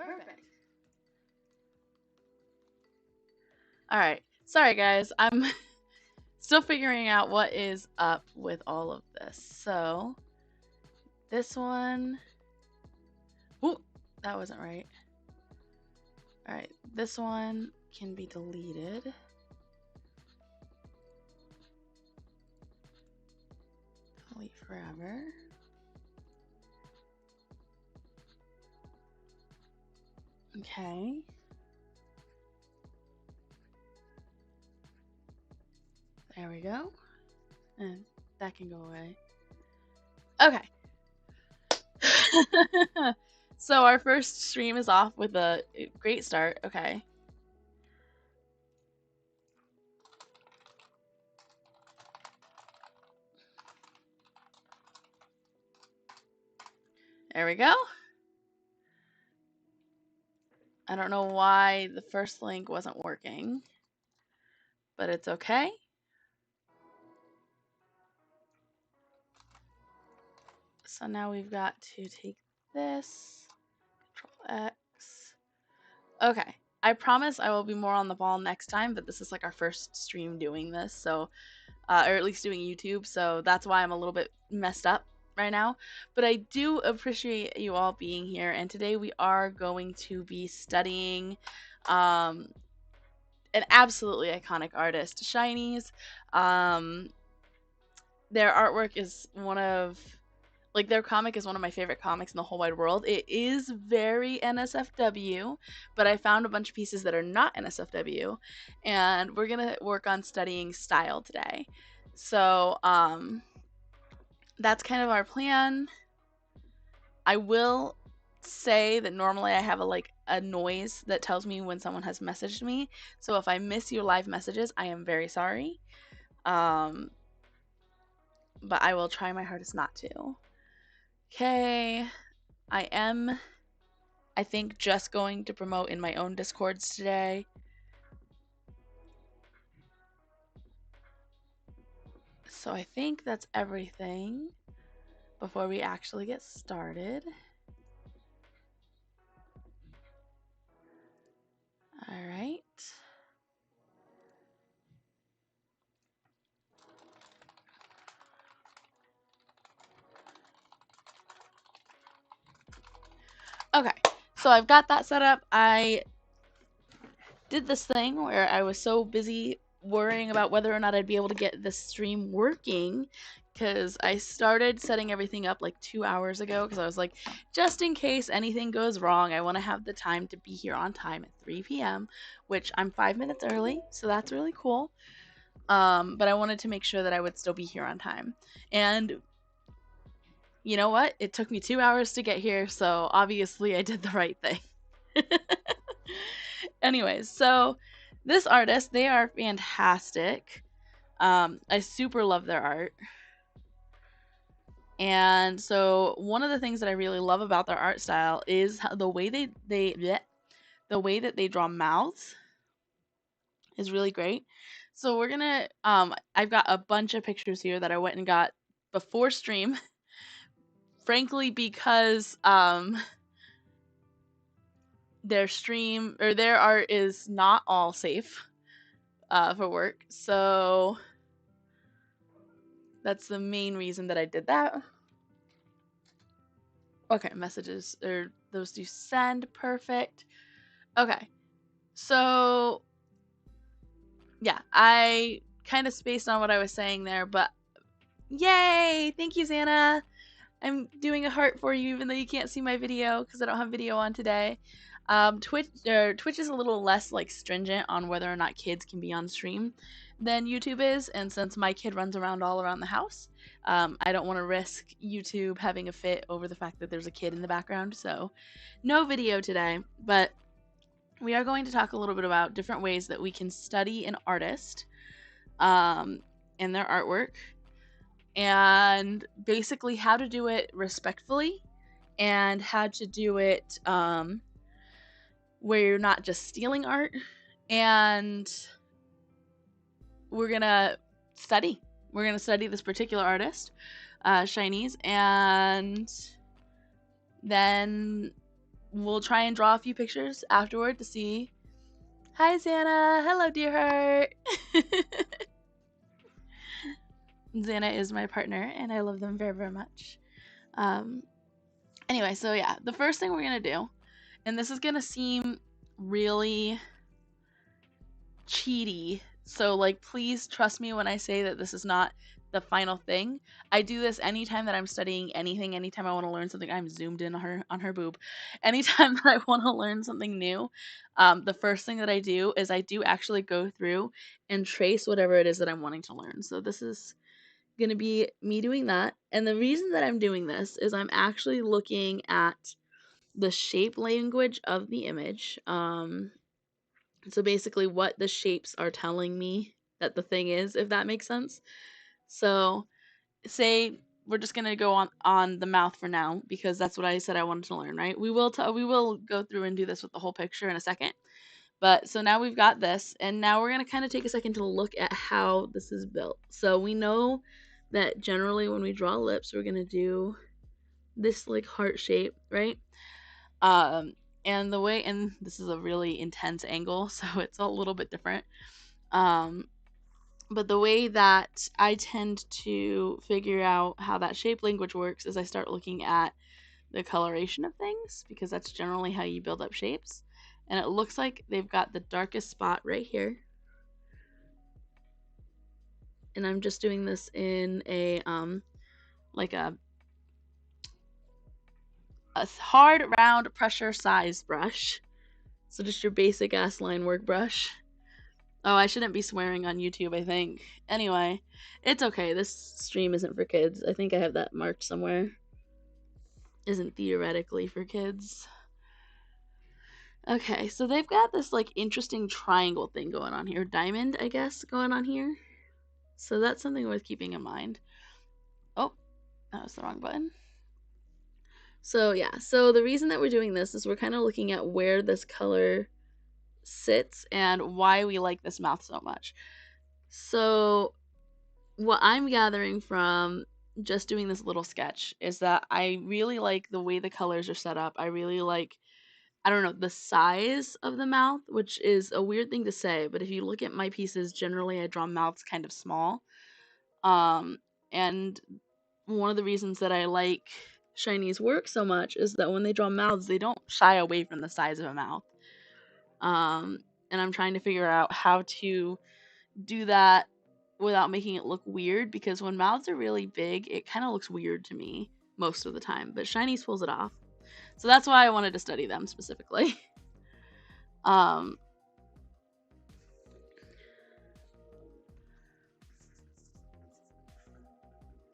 Perfect. Alright, sorry guys, I'm still figuring out what is up with all of this. So, this one... Ooh, that wasn't right. Alright, this one can be deleted. Delete forever. Okay. There we go. And that can go away. Okay. So our first stream is off with a great start. Okay. There we go. I don't know why the first link wasn't working, but it's okay. So now we've got to take this, Control X. Okay, I promise I will be more on the ball next time, but this is like our first stream doing this, so, or at least doing YouTube, so that's why I'm a little bit messed up right now. But I do appreciate you all being here, and today we are going to be studying an absolutely iconic artist, Shiniez. Their artwork is one of, like, their comic is one of my favorite comics in the whole wide world. It is very NSFW, but I found a bunch of pieces that are not NSFW, and we're gonna work on studying style today. So, that's kind of our plan. I will say that normally I have a noise that tells me when someone has messaged me. So if I miss your live messages, I am very sorry. But I will try my hardest not to. Okay, I am, I think, just going to promote in my own Discords today. So I think that's everything before we actually get started. All right. Okay, so I've got that set up. I did this thing where I was so busy worrying about whether or not I'd be able to get this stream working, because I started setting everything up like 2 hours ago, because I was like, just in case anything goes wrong, I want to have the time to be here on time at 3 p.m., which I'm 5 minutes early, so that's really cool. But I wanted to make sure that I would still be here on time. And you know what? It took me 2 hours to get here, so obviously I did the right thing. Anyways, so this artist, they are fantastic. I super love their art. And so one of the things that I really love about their art style is the way the way that they draw mouths is really great. So we're gonna I've got a bunch of pictures here that I went and got before stream. Frankly, because their stream or their art is not all safe for work, so that's the main reason that I did that. Okay, messages, or those do send, perfect. Okay, so yeah, I kind of spaced on what I was saying there, but yay! Thank you, Xana. I'm doing a heart for you, even though you can't see my video because I don't have video on today. Twitch is a little less like stringent on whether or not kids can be on stream than YouTube is, and since my kid runs around all around the house, I don't want to risk YouTube having a fit over the fact that there's a kid in the background, so no video today. But we are going to talk a little bit about different ways that we can study an artist and their artwork, and basically how to do it respectfully and how to do it where you're not just stealing art. And we're gonna study this particular artist, Shiniez, and then we'll try and draw a few pictures afterward to see. Hi, Xana. Hello, dear heart. Xana is my partner, and I love them very, very much. Anyway, so yeah, the first thing we're going to do, and this is going to seem really cheaty, so like please trust me when I say that this is not the final thing. I do this anytime that I'm studying anything, anytime I want to learn something. I'm zoomed in on her boob. Anytime that I want to learn something new, the first thing that I do is I do actually go through and trace whatever it is that I'm wanting to learn. So this is going to be me doing that. And the reason that I'm doing this is I'm actually looking at the shape language of the image. So basically what the shapes are telling me that the thing is, if that makes sense. So say we're just going to go on the mouth for now because that's what I said I wanted to learn, right? We will go through and do this with the whole picture in a second. But so now we've got this, and now we're going to kind of take a second to look at how this is built. So we know that generally when we draw lips, we're going to do this like heart shape, right? And the way, and this is a really intense angle, so it's a little bit different. But the way that I tend to figure out how that shape language works is I start looking at the coloration of things, because that's generally how you build up shapes. And it looks like they've got the darkest spot right here. And I'm just doing this in a like a hard round pressure size brush. So just your basic ass line work brush. Oh, I shouldn't be swearing on YouTube, I think. Anyway, it's okay. This stream isn't for kids. I think I have that marked somewhere. Isn't theoretically for kids. Okay, so they've got this like interesting triangle thing going on here. Diamond, I guess, going on here. So that's something worth keeping in mind. Oh, that was the wrong button. So yeah, so the reason that we're doing this is we're kind of looking at where this color sits and why we like this mouth so much. So what I'm gathering from just doing this little sketch is that I really like the way the colors are set up. I really like, I don't know, the size of the mouth, which is a weird thing to say, but if you look at my pieces, generally I draw mouths kind of small. And one of the reasons that I like Shiniez work so much is that when they draw mouths, they don't shy away from the size of a mouth. And I'm trying to figure out how to do that without making it look weird, because when mouths are really big, it kind of looks weird to me most of the time, but Shiniez pulls it off. So that's why I wanted to study them specifically.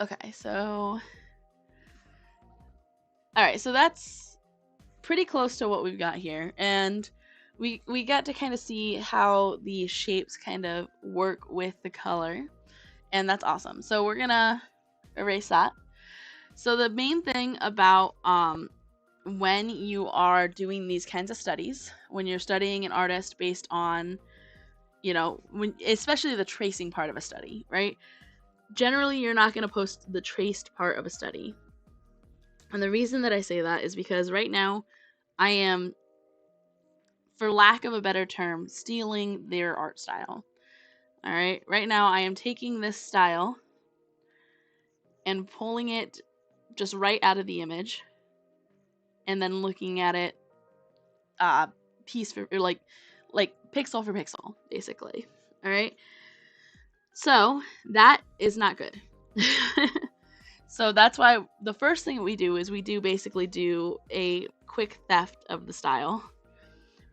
Okay, so alright, so that's pretty close to what we've got here, and we got to kind of see how the shapes kind of work with the color, and that's awesome. So we're gonna erase that. So the main thing about when you are doing these kinds of studies, when you're studying an artist based on, you know, especially the tracing part of a study, right? Generally, you're not going to post the traced part of a study. And the reason that I say that is because right now I am, for lack of a better term, stealing their art style. All right, right now I am taking this style and pulling it just right out of the image, and then looking at it piece for, or like pixel for pixel, basically. All right, so that is not good. So that's why the first thing we do is we basically do a quick theft of the style.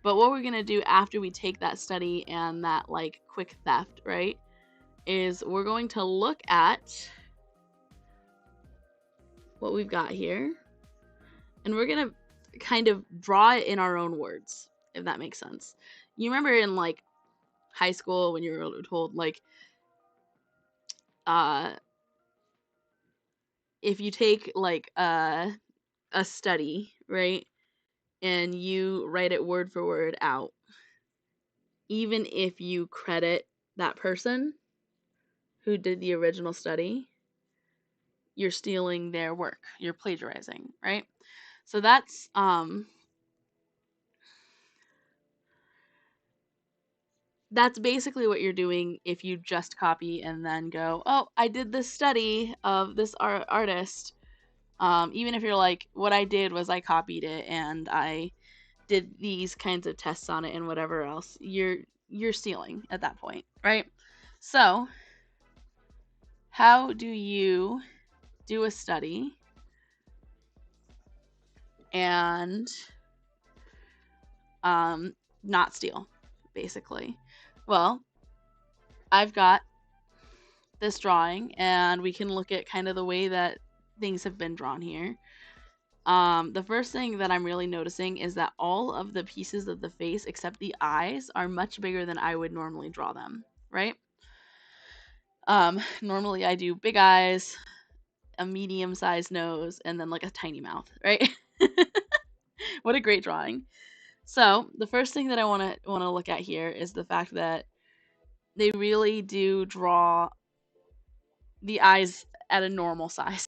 But what we're going to do after we take that study and that like quick theft, right, is we're going to look at what we've got here, and we're going to kind of draw it in our own words, if that makes sense. You remember in like high school when you were told like if you take like a study, right, and you write it word for word out, even if you credit that person who did the original study, you're stealing their work, you're plagiarizing, right? So that's that's basically what you're doing if you just copy and then go, oh, I did this study of this artist. Even if you're like, what I did was I copied it and I did these kinds of tests on it and whatever else, you're stealing at that point, right? So, how do you do a study and not steal, basically? Well, I've got this drawing, and we can look at kind of the way that things have been drawn here. The first thing that I'm really noticing is that all of the pieces of the face, except the eyes, are much bigger than I would normally draw them, right? Normally I do big eyes, a medium-sized nose, and then like a tiny mouth, right? What a great drawing. So the first thing that I want to look at here is the fact that they really do draw the eyes at a normal size.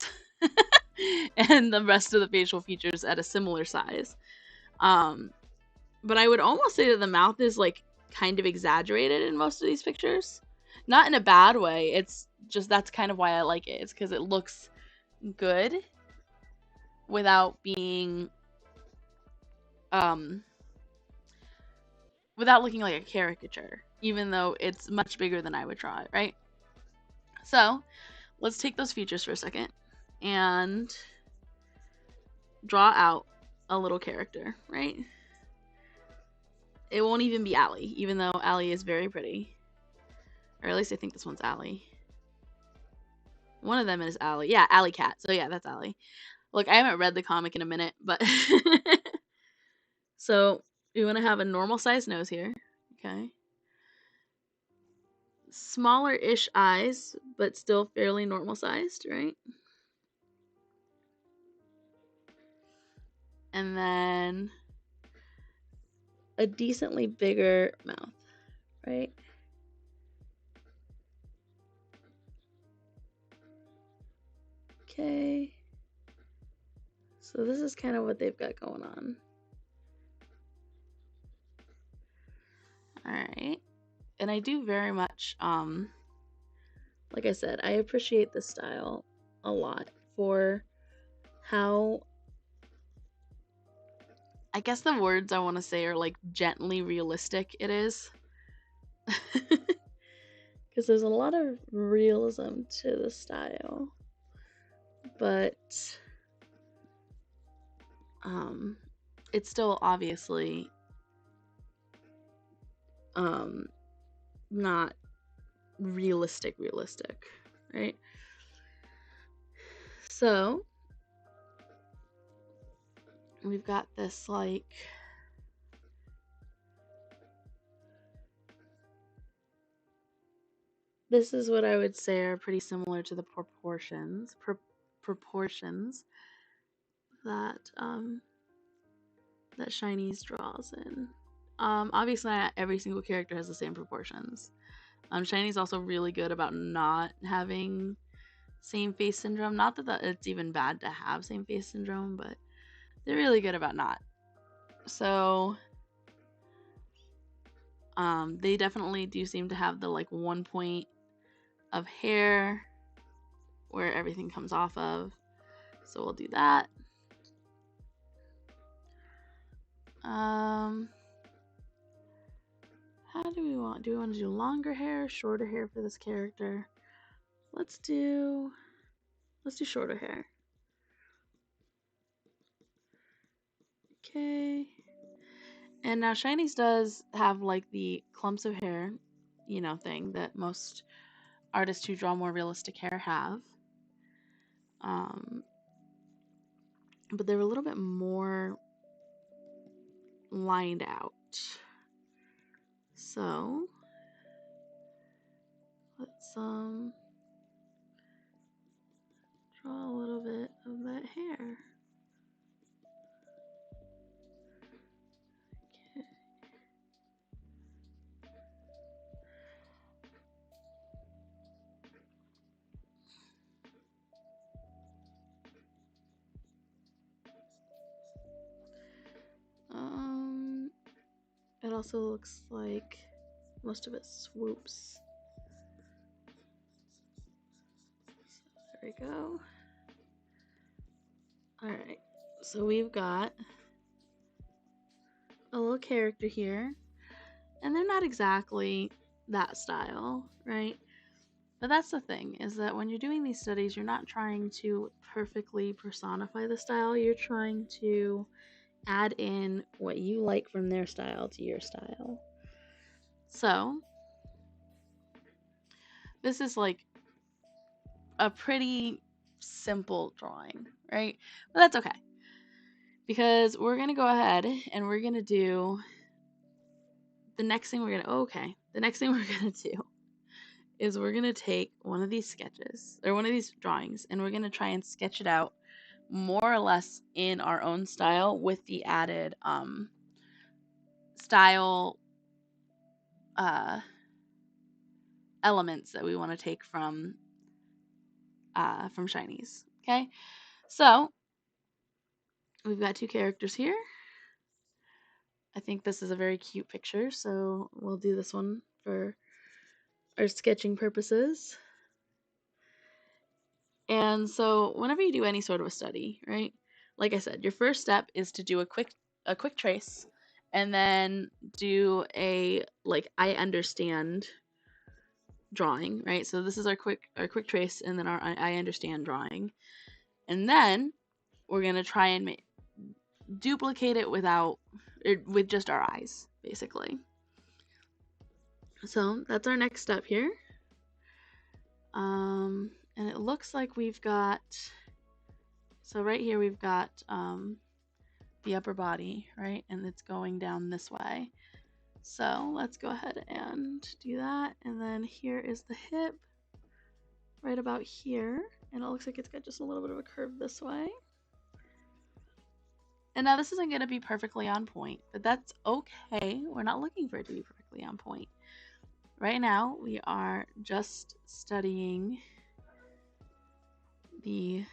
And the rest of the facial features at a similar size. But I would almost say that the mouth is like kind of exaggerated in most of these pictures. Not in a bad way. It's just that's kind of why I like it. It's because it looks good without being without looking like a caricature, even though it's much bigger than I would draw it, right? So let's take those features for a second and draw out a little character, right? It won't even be Allie, even though Allie is very pretty. Or at least I think this one's Allie. One of them is Allie. Yeah, Alley Cat. So yeah, that's Allie. Look, I haven't read the comic in a minute, but... So, we want to have a normal sized nose here. Okay. Smaller-ish eyes, but still fairly normal sized, right? And then a decently bigger mouth, right? Okay. So this is kind of what they've got going on. Alright. And I do very much, like I said, I appreciate the style a lot for how, I guess the words I want to say are like gently realistic it is. Because there's a lot of realism to the style. But it's still obviously not realistic, right? So we've got this like this is what I would say are pretty similar to the proportions that that Shiniez draws in. Obviously not every single character has the same proportions. Shiniez also really good about not having same face syndrome. Not that it's even bad to have same face syndrome, but they're really good about not. So they definitely do seem to have the like one point of hair where everything comes off of. So we'll do that. How do we want? Do we want to do longer hair, shorter hair for this character? Let's do shorter hair. Okay. And now Shiniez does have like the clumps of hair, you know, thing that most artists who draw more realistic hair have. But they're a little bit more lined out. So let's draw a little bit of that hair. Okay. It also looks like most of it swoops. There we go. Alright, so we've got a little character here, and they're not exactly that style, right? But that's the thing, is that when you're doing these studies, you're not trying to perfectly personify the style, you're trying to add in what you like from their style to your style. So, this is like a pretty simple drawing, right? But that's okay, because we're going to go ahead and we're going to do the next thing we're going to do is we're going to take one of these sketches or one of these drawings, and we're going to try and sketch it out more or less in our own style with the added style elements that we want to take from Shiniez. Okay, so we've got two characters here. I think this is a very cute picture, so we'll do this one for our sketching purposes. And so whenever you do any sort of a study, right? Like I said, your first step is to do a quick trace, and then do a like I understand drawing, right? So this is our quick trace, and then our I understand drawing. And then we're going to try and duplicate it with just our eyes, basically. So that's our next step here. And it looks like we've got, so right here we've got the upper body, right? And it's going down this way. So let's go ahead and do that. And then here is the hip, right about here. And it looks like it's got just a little bit of a curve this way. And now this isn't going to be perfectly on point, but that's okay. We're not looking for it to be perfectly on point. Right now, we are just studying the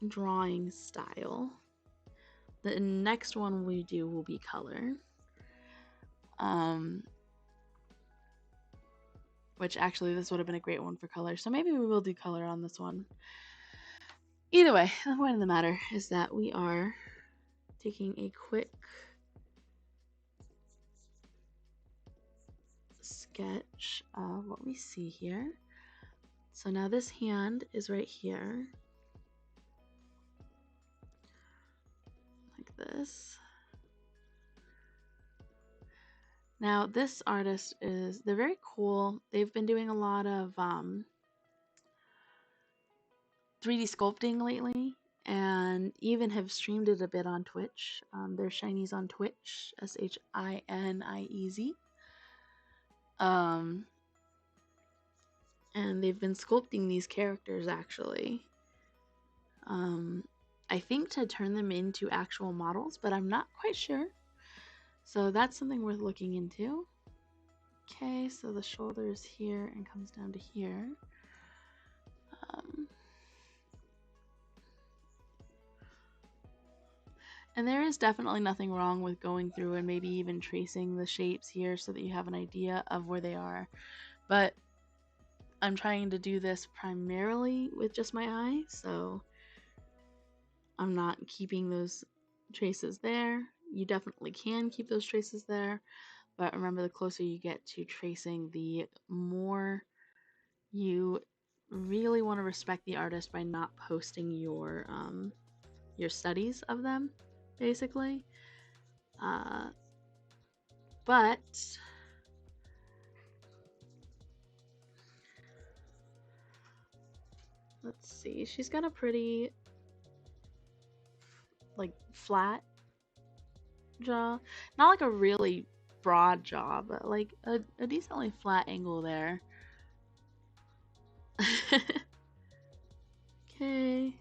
drawing style. The next one we do will be color. Which actually this would have been a great one for color, so maybe we will do color on this one. Either way, the point of the matter is that we are taking a quick sketch of what we see here. So now this hand is right here, like this. Now this artist they're very cool. They've been doing a lot of 3D sculpting lately, and even have streamed it a bit on Twitch. They're Shiniez on Twitch, Shiniez. And they've been sculpting these characters actually. I think to turn them into actual models, but I'm not quite sure. So that's something worth looking into. Okay, so the shoulder is here and comes down to here. And there is definitely nothing wrong with going through and maybe even tracing the shapes here so that you have an idea of where they are. But I'm trying to do this primarily with just my eye, so I'm not keeping those traces there. You definitely can keep those traces there, but remember, the closer you get to tracing, the more you really want to respect the artist by not posting your studies of them, basically. But let's see, she's got a pretty like flat jaw, not like a really broad jaw, but like a decently flat angle there. Okay.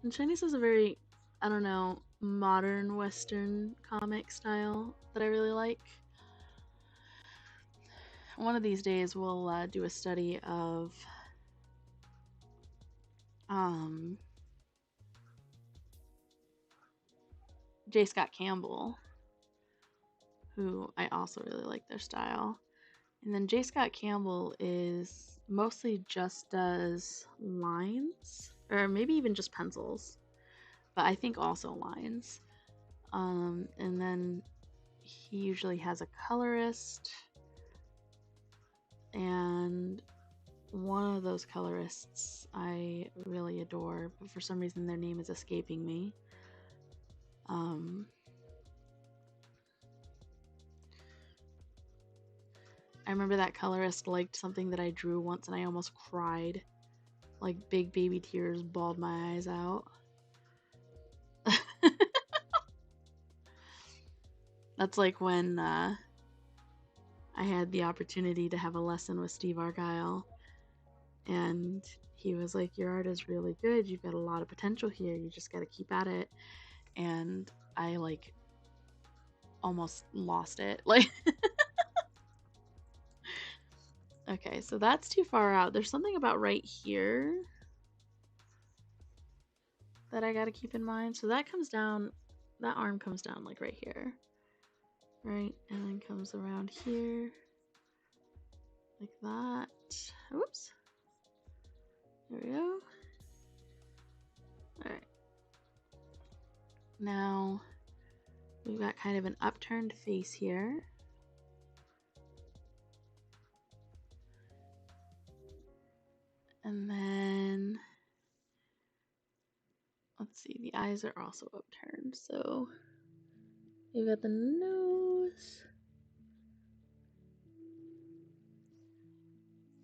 And Shiniez is a very, I don't know, modern Western comic style that I really like. One of these days we'll do a study of J. Scott Campbell, who I also really like their style. And then J. Scott Campbell is mostly just does lines, or maybe even just pencils, but I think also lines. And then he usually has a colorist, and one of those colorists I really adore, but for some reason their name is escaping me. I remember that colorist liked something that I drew once and I almost cried. Like big baby tears bawled my eyes out. That's like when I had the opportunity to have a lesson with Steve Argyle, and he was like, your art is really good, you've got a lot of potential here, you just got to keep at it. And I like almost lost it. Like okay, so that's too far out. There's something about right here that I gotta keep in mind. So that comes down, that arm comes down like right here, right? And then comes around here like that. Oops. There we go. All right. Now we've got kind of an upturned face here. And then, let's see, the eyes are also upturned. So we've got the nose.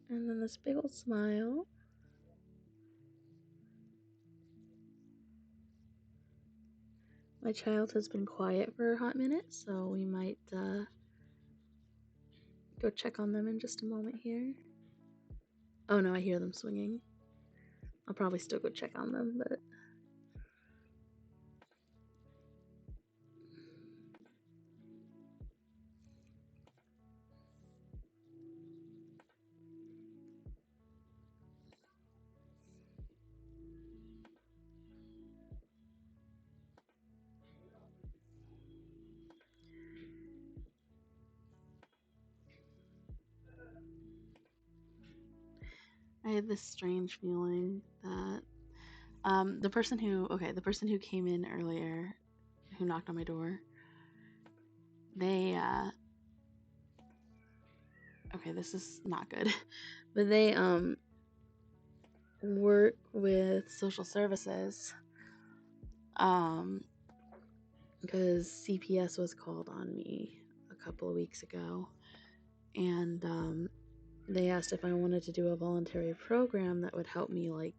And then this big old smile. My child has been quiet for a hot minute, so we might go check on them in just a moment here. Oh no, I hear them swinging. I'll probably still go check on them, but... I had this strange feeling that the person who came in earlier, who knocked on my door, they okay, this is not good, but they work with social services because CPS was called on me a couple of weeks ago, and they asked if I wanted to do a voluntary program that would help me like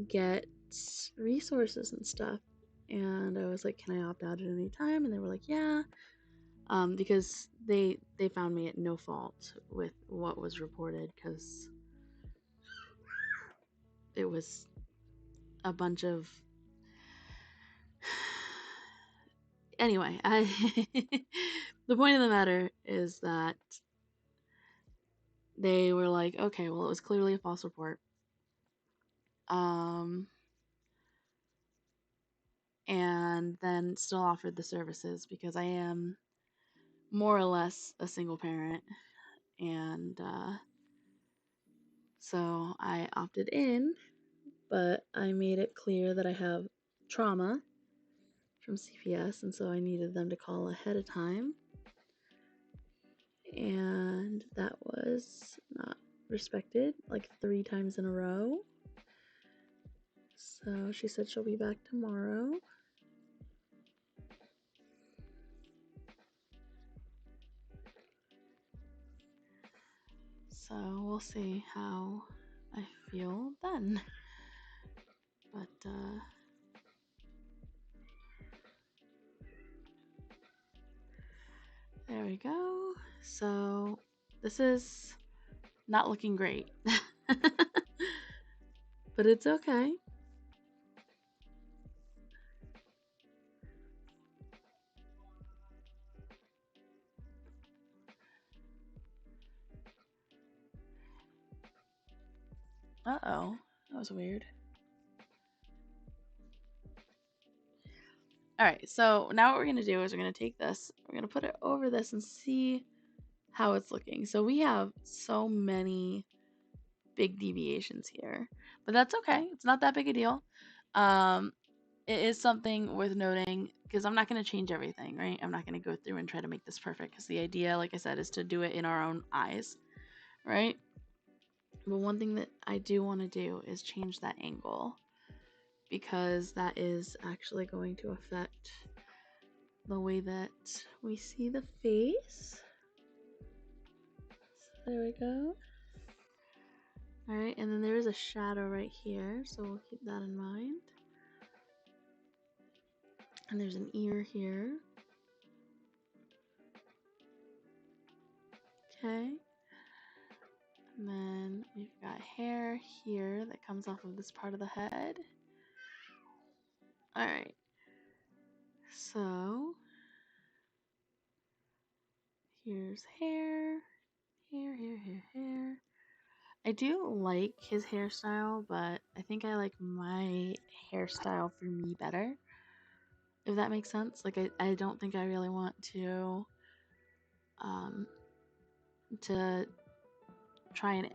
get resources and stuff. And I was like, can I opt out at any time? And they were like, yeah, because they found me at no fault with what was reported, because it was a bunch of anyway. The point of the matter is that they were like, okay, well, it was clearly a false report. And then still offered the services because I am more or less a single parent. And so I opted in, but I made it clear that I have trauma from CPS, and so I needed them to call ahead of time. And that was not respected, like 3 times in a row. So she said she'll be back tomorrow. So we'll see how I feel then. But there we go. So this is not looking great. But it's okay. Uh-oh, that was weird. Alright, so now what we're going to do is we're going to take this, we're going to put it over this and see how it's looking. So we have so many big deviations here, but that's okay. It's not that big a deal. It is something worth noting because I'm not going to change everything, right? I'm not going to go through and try to make this perfect because the idea, like I said, is to do it in our own eyes, right? But one thing that I do want to do is change that angle because that is actually going to affect the way that we see the face. So there we go. Alright, and then there is a shadow right here, so we'll keep that in mind. And there's an ear here. Okay. And then we've got hair here that comes off of this part of the head. Alright. So here's hair. Hair. I do like his hairstyle, but I think I like my hairstyle for me better. If that makes sense. Like I don't think I really want to try and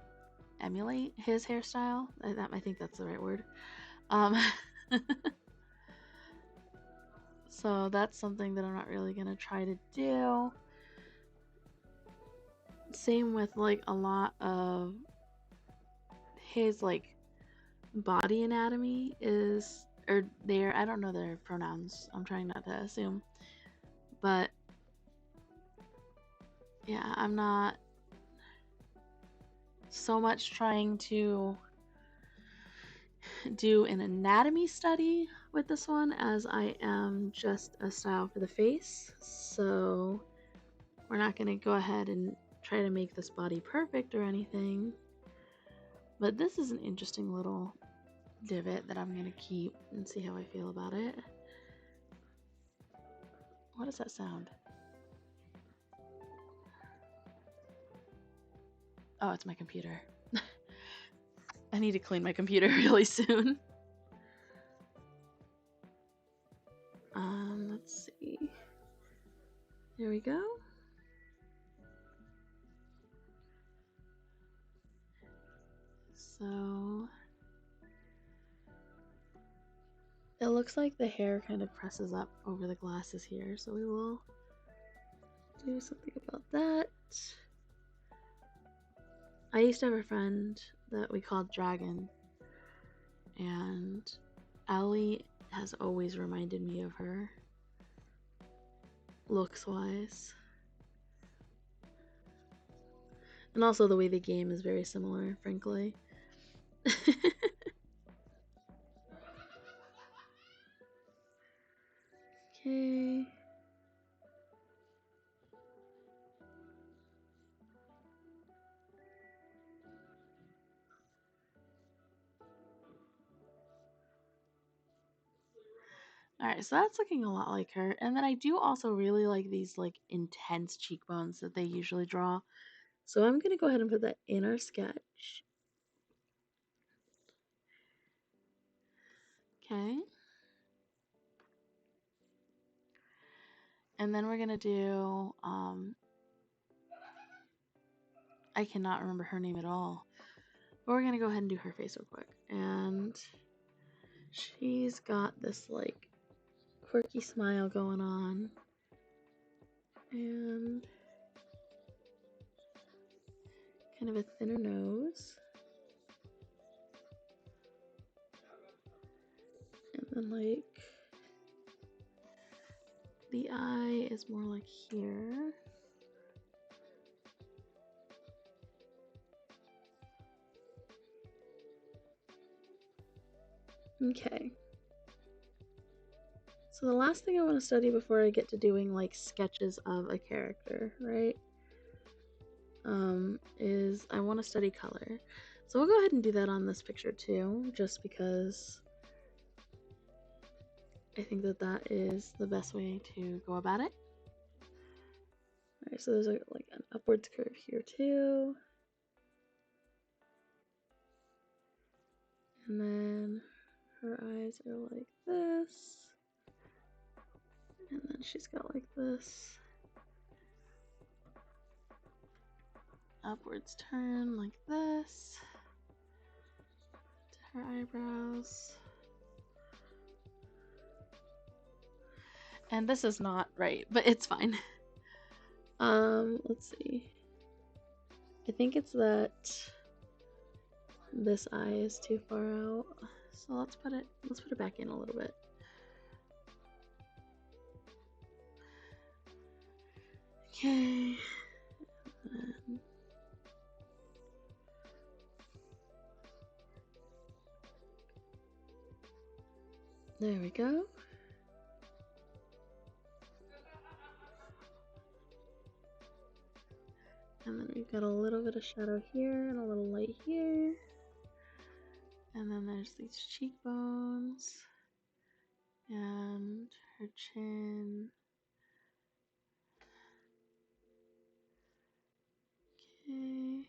emulate his hairstyle. I think that's the right word. So that's something that I'm not really gonna try to do. Same with like a lot of his like body anatomy is, or their, I don't know their pronouns. I'm trying not to assume, but yeah, I'm not so much trying to do an anatomy study with this one as I am just a style for the face. So we're not going to go ahead and try to make this body perfect or anything, but this is an interesting little divot that I'm going to keep and see how I feel about it. What does that sound? Oh, it's my computer. I need to clean my computer really soon. Let's see. There we go. So it looks like the hair kind of presses up over the glasses here, so we will do something about that. I used to have a friend that we called Dragon, and Allie has always reminded me of her, looks-wise. And also the way the game is very similar, frankly. Okay. Alright, so that's looking a lot like her. And then I do also really like these like intense cheekbones that they usually draw. So I'm going to go ahead and put that in our sketch. Okay. And then we're going to do, I cannot remember her name at all. But we're going to go ahead and do her face real quick. And she's got this like quirky smile going on. And kind of a thinner nose. And then like the eye is more like here. Okay. So the last thing I want to study before I get to doing like sketches of a character, right? Is I want to study color. So we'll go ahead and do that on this picture too, just because I think that that is the best way to go about it. Alright, so there's like an upwards curve here too. And then her eyes are like this. she's got like this upwards turn like this to her eyebrows. And this is not right, but it's fine. Let's see. I think it's that this eye is too far out. So let's put it back in a little bit. Okay. There we go. And then we've got a little bit of shadow here and a little light here. And then there's these cheekbones and her chin. Okay.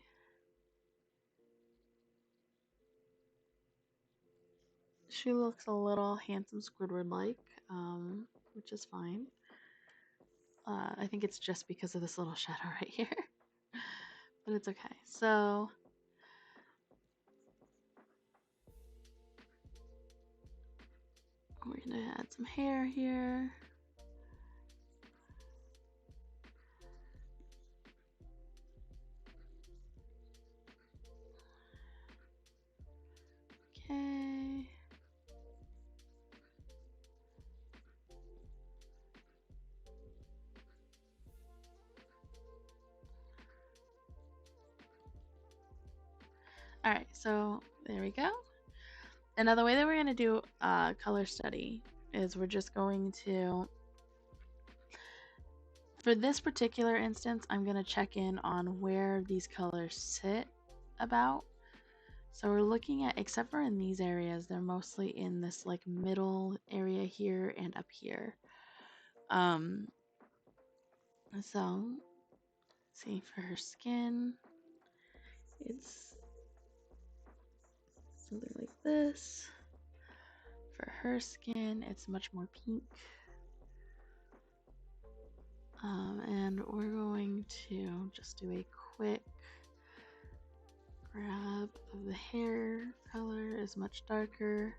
She looks a little handsome Squidward-like, which is fine. I think it's just because of this little shadow right here. But it's okay. So we're gonna add some hair here. Okay. Alright, so there we go. Another way that we're going to do a color study is we're just going to, for this particular instance, I'm going to check in on where these colors sit about. So we're looking at, except for in these areas, they're mostly in this like middle area here and up here. So see, for her skin, it's something like this. For her skin, it's much more pink. And we're going to just do a quick grab of the hair color is much darker.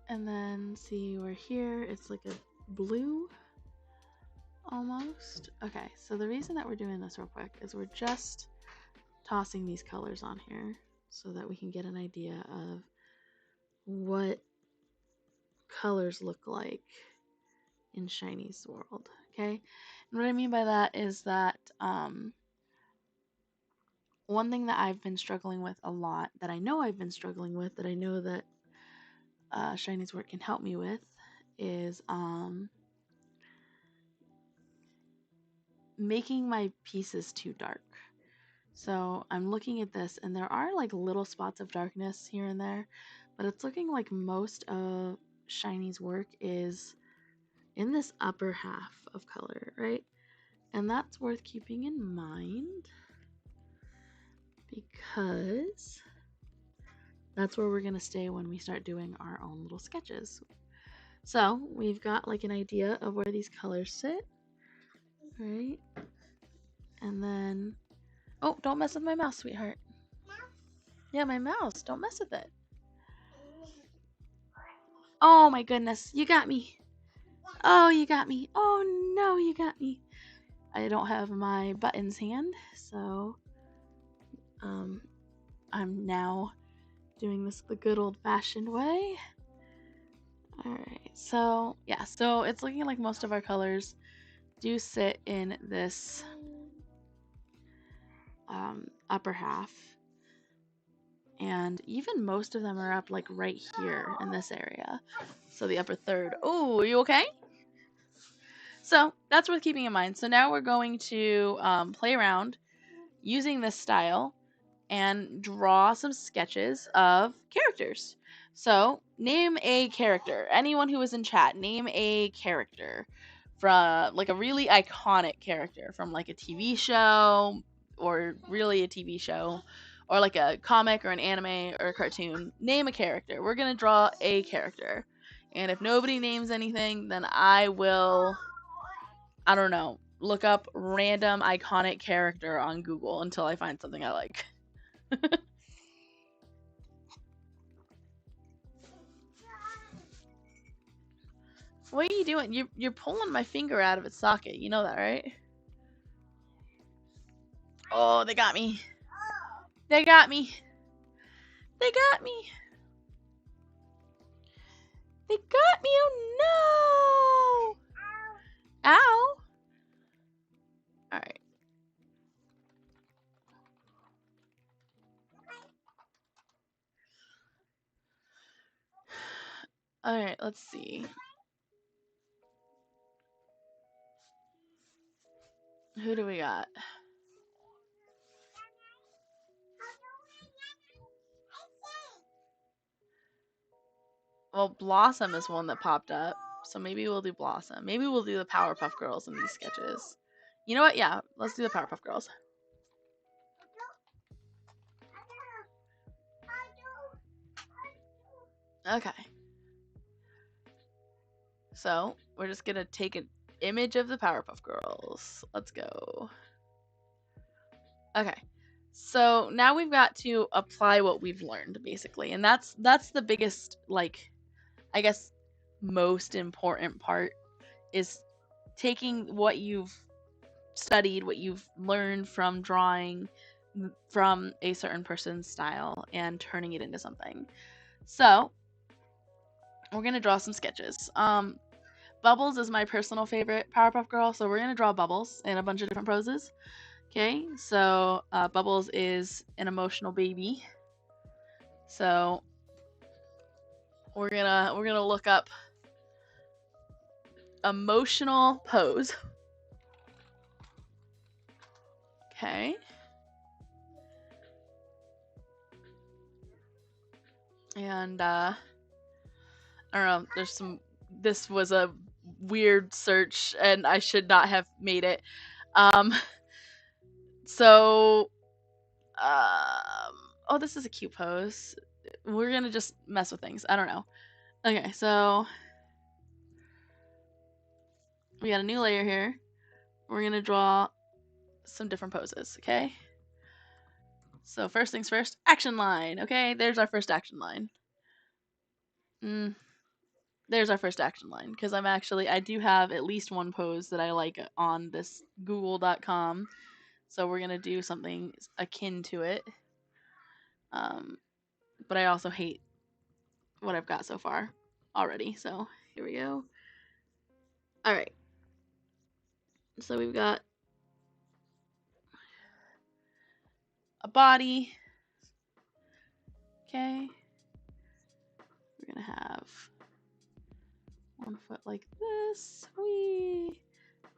And then see where here it's like a blue almost. Okay, so the reason that we're doing this real quick is we're just tossing these colors on here so that we can get an idea of what colors look like in Shiniez world. Okay, and what I mean by that is that one thing that I've been struggling with a lot, that I know I've been struggling with, that I know that Shiniez work can help me with, is making my pieces too dark. So I'm looking at this and there are like little spots of darkness here and there, but it's looking like most of Shiniez work is in this upper half of color, right? And that's worth keeping in mind because that's where we're going to stay when we start doing our own little sketches. So we've got like an idea of where these colors sit, right? And then, oh, don't mess with my mouse, sweetheart. Yeah, my mouse. Don't mess with it. Oh my goodness, you got me. Oh, you got me. Oh no, you got me. I don't have my buttons hand, so I'm now doing this the good old-fashioned way. Alright, so yeah, so it's looking like most of our colors do sit in this upper half, and even most of them are up like right here in this area, so the upper third. Oh, are you okay? So that's worth keeping in mind. So now we're going to play around using this style and draw some sketches of characters. So name a character. Anyone who is in chat, name a character from like a really iconic character from like a TV show, or really a TV show, or like a comic or an anime or a cartoon. Name a character. We're going to draw a character. And if nobody names anything, then I will, I don't know, look up random iconic character on Google until I find something I like. What are you doing? You're pulling my finger out of its socket. You know that, right? Oh, they got me. They got me. They got me. They got me. Oh no. Ow. All right. All right, let's see. Who do we got? Well, Blossom is one that popped up, so maybe we'll do Blossom. Maybe we'll do the Powerpuff Girls in these sketches. You know what? Yeah, let's do the Powerpuff Girls. Okay. So, we're just gonna take an image of the Powerpuff Girls. Let's go. Okay. So, now we've got to apply what we've learned, basically. And that's the biggest, like, I guess, most important part is taking what you've studied, what you've learned from drawing from a certain person's style and turning it into something. So, we're going to draw some sketches. Bubbles is my personal favorite Powerpuff Girl, so we're going to draw Bubbles in a bunch of different poses. Okay, so Bubbles is an emotional baby. So we're gonna look up emotional pose. Okay. And I don't know, there's some, this was a weird search and I should not have made it. So oh, this is a cute pose. We're gonna just mess with things. I don't know. Okay, so we got a new layer here. We're gonna draw some different poses, okay? So first things first, action line. Okay, there's our first action line. There's our first action line, because I do have at least one pose that I like on this google.com. So we're gonna do something akin to it. But I also hate what I've got so far already. So here we go. All right. So we've got a body. Okay. We're gonna have one foot like this, wee.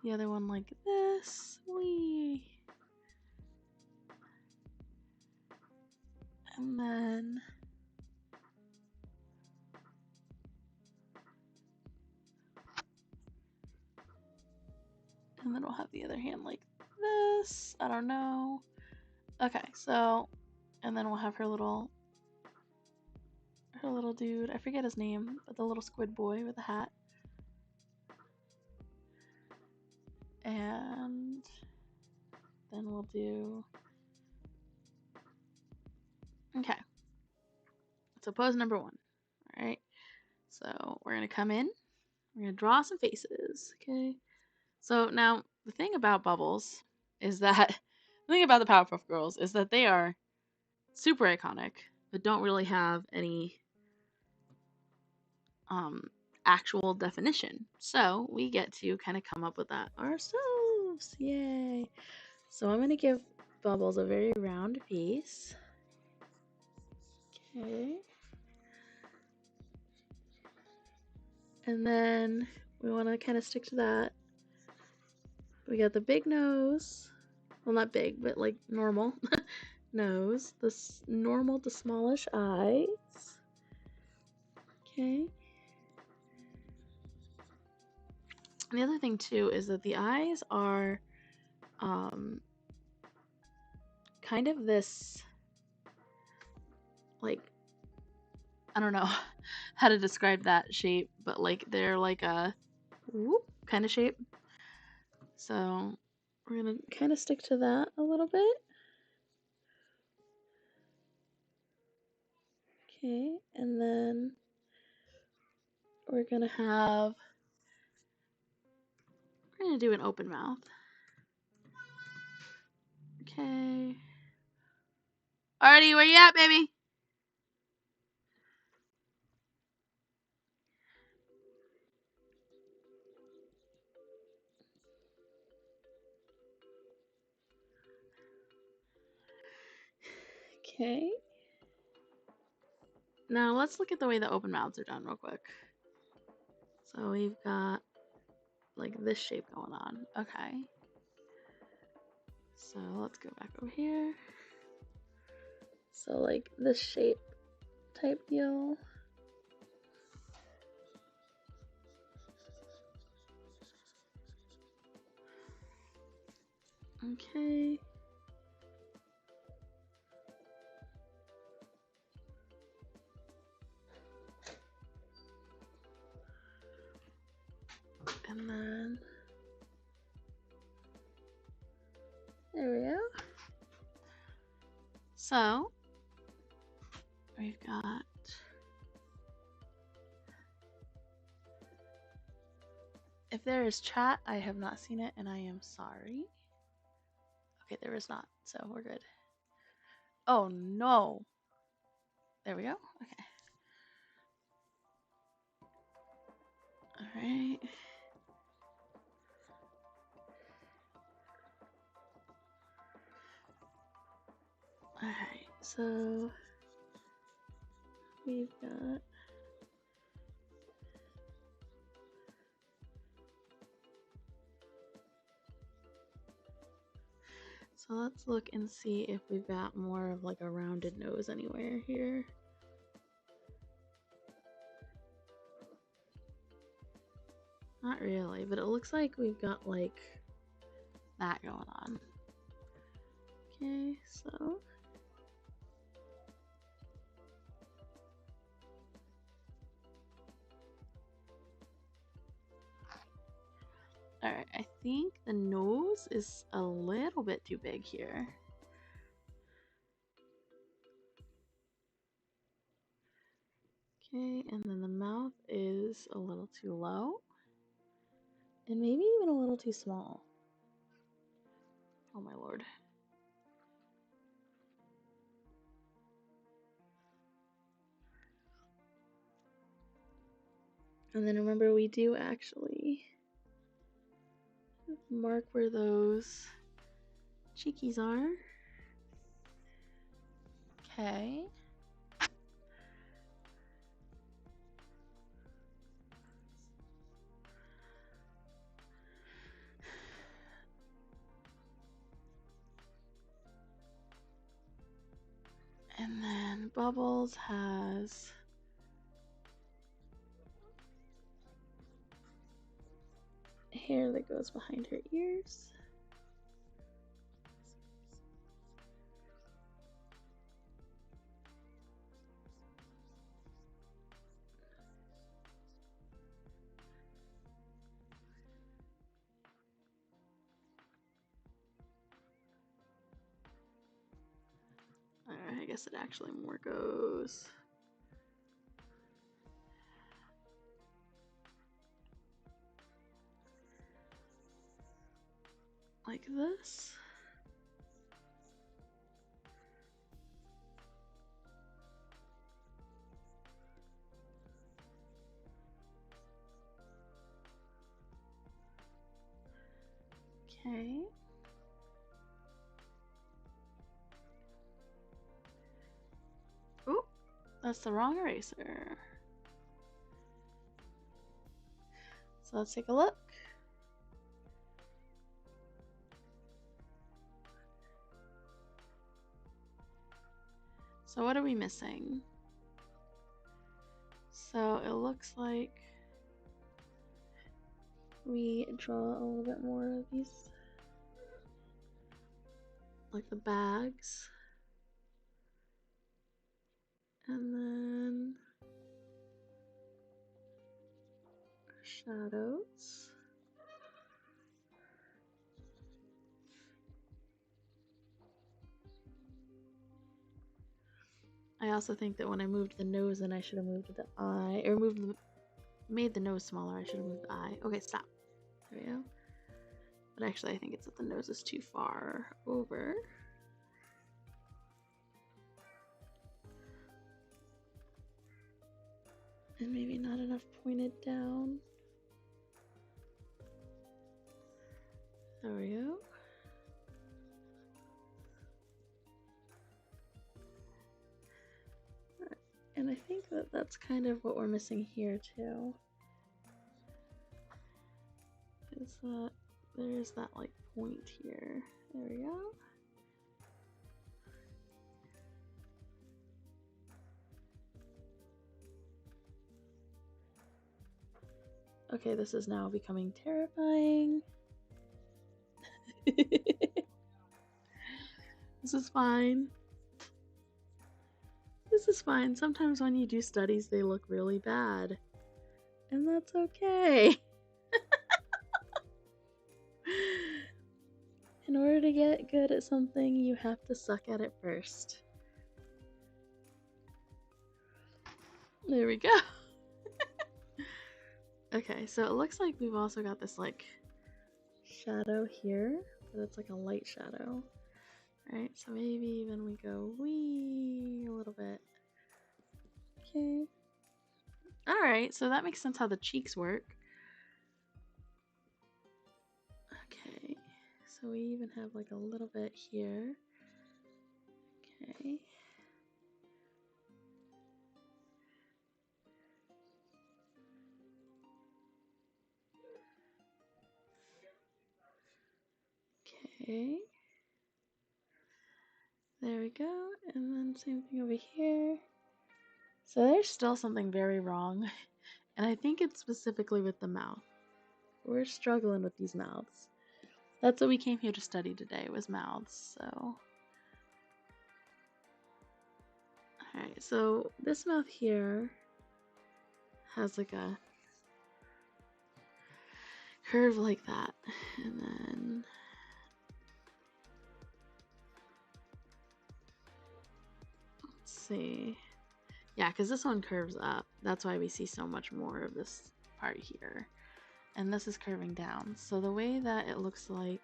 The other one like this, wee. And then we'll have the other hand like this. I don't know. Okay, so, and then we'll have her little dude. I forget his name, but the little squid boy with a hat. And then we'll do, okay. So pose number 1. All right. So we're gonna come in. We're gonna draw some faces. Okay. So now the thing about Bubbles is that the thing about the Powerpuff Girls is that they are super iconic, but don't really have any actual definition. So we get to kind of come up with that ourselves. Yay! So I'm gonna give Bubbles a very round face. Okay. And then we want to kind of stick to that. We got the big nose. Well, not big, but like normal nose. This normal to smallish eyes. Okay. And the other thing too is that the eyes are kind of this, like, I don't know how to describe that shape, but like they're like a whoop kind of shape. So we're gonna kind of stick to that a little bit. Okay, and then we're gonna do an open mouth. Okay. Alrighty, where you at, baby? Okay. Now let's look at the way the open mouths are done real quick. So we've got like this shape going on. Okay. So let's go back over here. So like this shape type deal. Okay. And then there we go. So we've got if there is chat, I have not seen it and I am sorry. Okay, there is not, so we're good. Oh no. There we go. Okay. Alright. Alright, so we've got so let's look and see if we've got more of like a rounded nose anywhere here. Not really, but it looks like we've got like that going on. Okay, so alright, I think the nose is a little bit too big here. Okay, and then the mouth is a little too low. And maybe even a little too small. Oh my lord. And then remember, we do actually mark where those cheekies are. Okay. And then Bubbles has hair that goes behind her ears. Alright, I guess it actually more goes like this. Okay. Oop, that's the wrong eraser. So let's take a look. So what are we missing? So it looks like we draw a little bit more of these, like the bags. And then shadows. I also think that when I moved the nose in, I should have moved the eye, or made the nose smaller. I should have moved the eye. Okay, stop. There we go. But actually, I think it's that the nose is too far over. And maybe not enough pointed down. There we go. And I think that that's kind of what we're missing here too. Is that there's that like point here. There we go. Okay, this is now becoming terrifying. This is fine. This is fine. Sometimes when you do studies, they look really bad. And that's okay. In order to get good at something, you have to suck at it first. There we go. Okay, so it looks like we've also got this like shadow here, but it's like a light shadow. Alright, so maybe even we go wee a little bit. Okay. Alright, so that makes sense how the cheeks work. Okay, so we even have like a little bit here. Okay. Okay. There we go, and then same thing over here. So there's still something very wrong, and I think it's specifically with the mouth. We're struggling with these mouths. That's what we came here to study today, was mouths, so. Alright, so this mouth here has like a curve like that, and then let's see. Yeah, because this one curves up. That's why we see so much more of this part here. And this is curving down. So the way that it looks like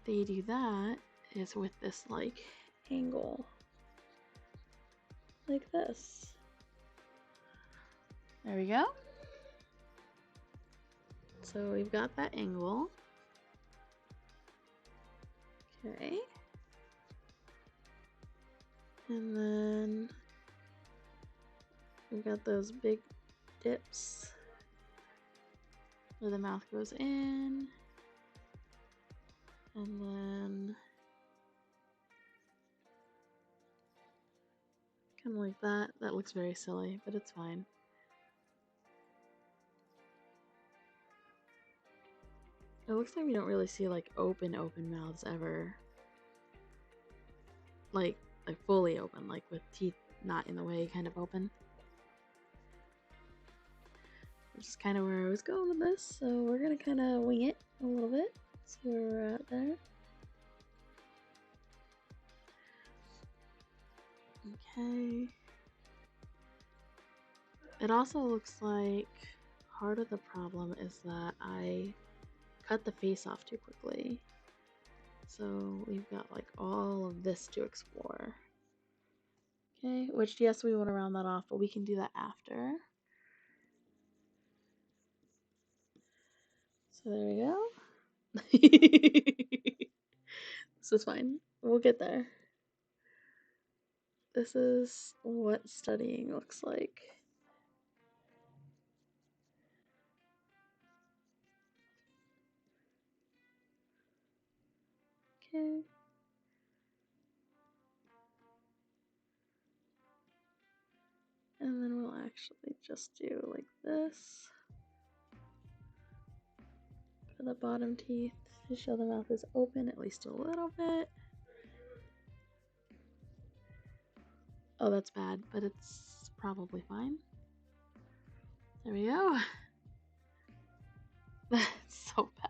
they do that is with this like angle. Like this. There we go. So we've got that angle. Okay. And then we've got those big dips where the mouth goes in. And then kind of like that. That looks very silly, but it's fine. It looks like we don't really see like open mouths ever. Like fully open, like with teeth not in the way, kind of open. Which is kind of where I was going with this, so we're gonna kind of wing it a little bit. See where we're at there. Okay. It also looks like part of the problem is that I cut the face off too quickly. So we've got like all of this to explore. Okay, which yes, we want to round that off, but we can do that after. So there we go. This is fine. We'll get there. This is what studying looks like. Okay. And then we'll actually just do like this for the bottom teeth to show the mouth is open at least a little bit. Oh, that's bad, but it's probably fine. There we go. That's so bad.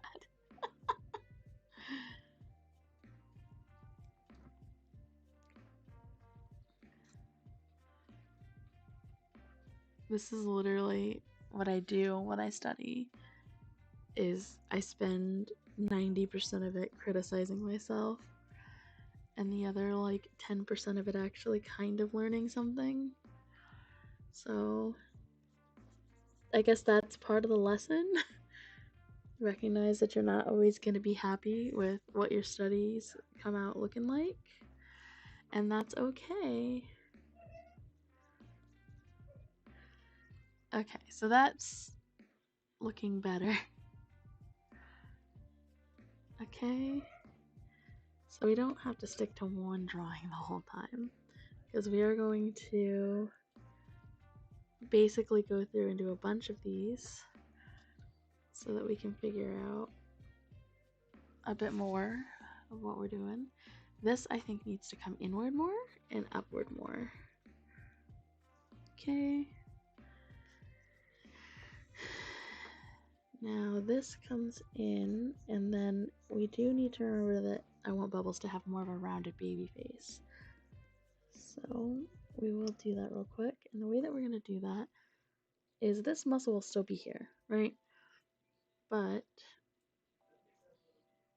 This is literally what I do when I study, is I spend 90% of it criticizing myself and the other like 10% of it actually kind of learning something. So I guess that's part of the lesson. Recognize that you're not always going to be happy with what your studies come out looking like, and that's okay. Okay, so that's looking better. Okay, so we don't have to stick to one drawing the whole time, because we are going to basically go through and do a bunch of these so that we can figure out a bit more of what we're doing. This, I think, needs to come inward more and upward more. Okay. Now this comes in, and then we do need to remember that I want Bubbles to have more of a rounded baby face. So we will do that real quick. And the way that we're going to do that is this muscle will still be here, right? But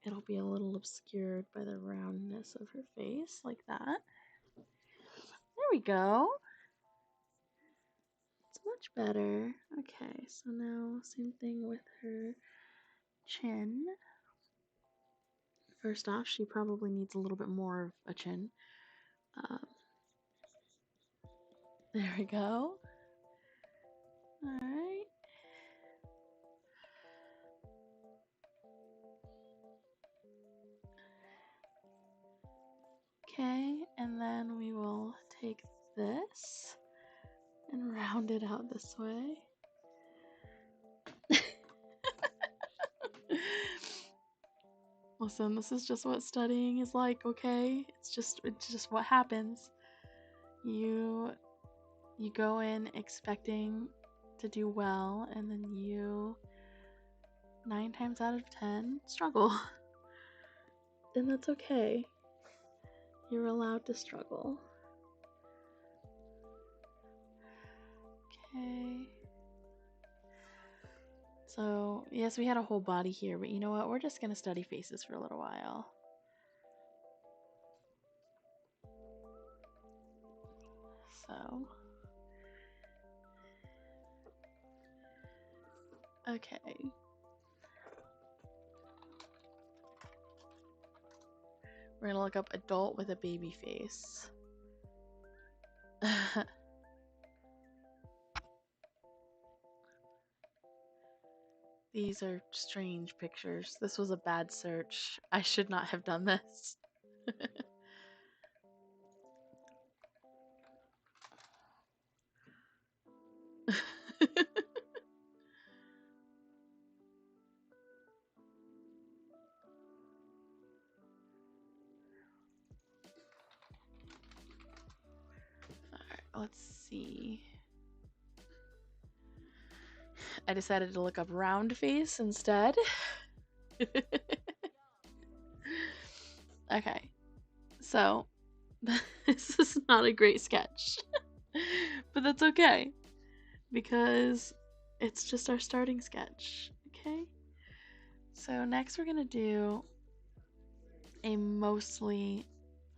it'll be a little obscured by the roundness of her face, like that. There we go. It's much better. Okay, so now same thing with her chin. First off, she probably needs a little bit more of a chin. There we go. Alright. Okay, and then we will take this and round it out this way. Listen, this is just what studying is like, okay? It's just what happens. You go in expecting to do well, and then you 9 times out of 10 struggle. And that's okay. You're allowed to struggle. Okay. So, yes, we had a whole body here, but you know what? We're just going to study faces for a little while. So, okay. We're going to look up adult with a baby face. These are strange pictures. This was a bad search. I should not have done this. Alright, let's see. I decided to look up round face instead. Okay, so this is not a great sketch, but that's okay because it's just our starting sketch. Okay, so next we're gonna do a mostly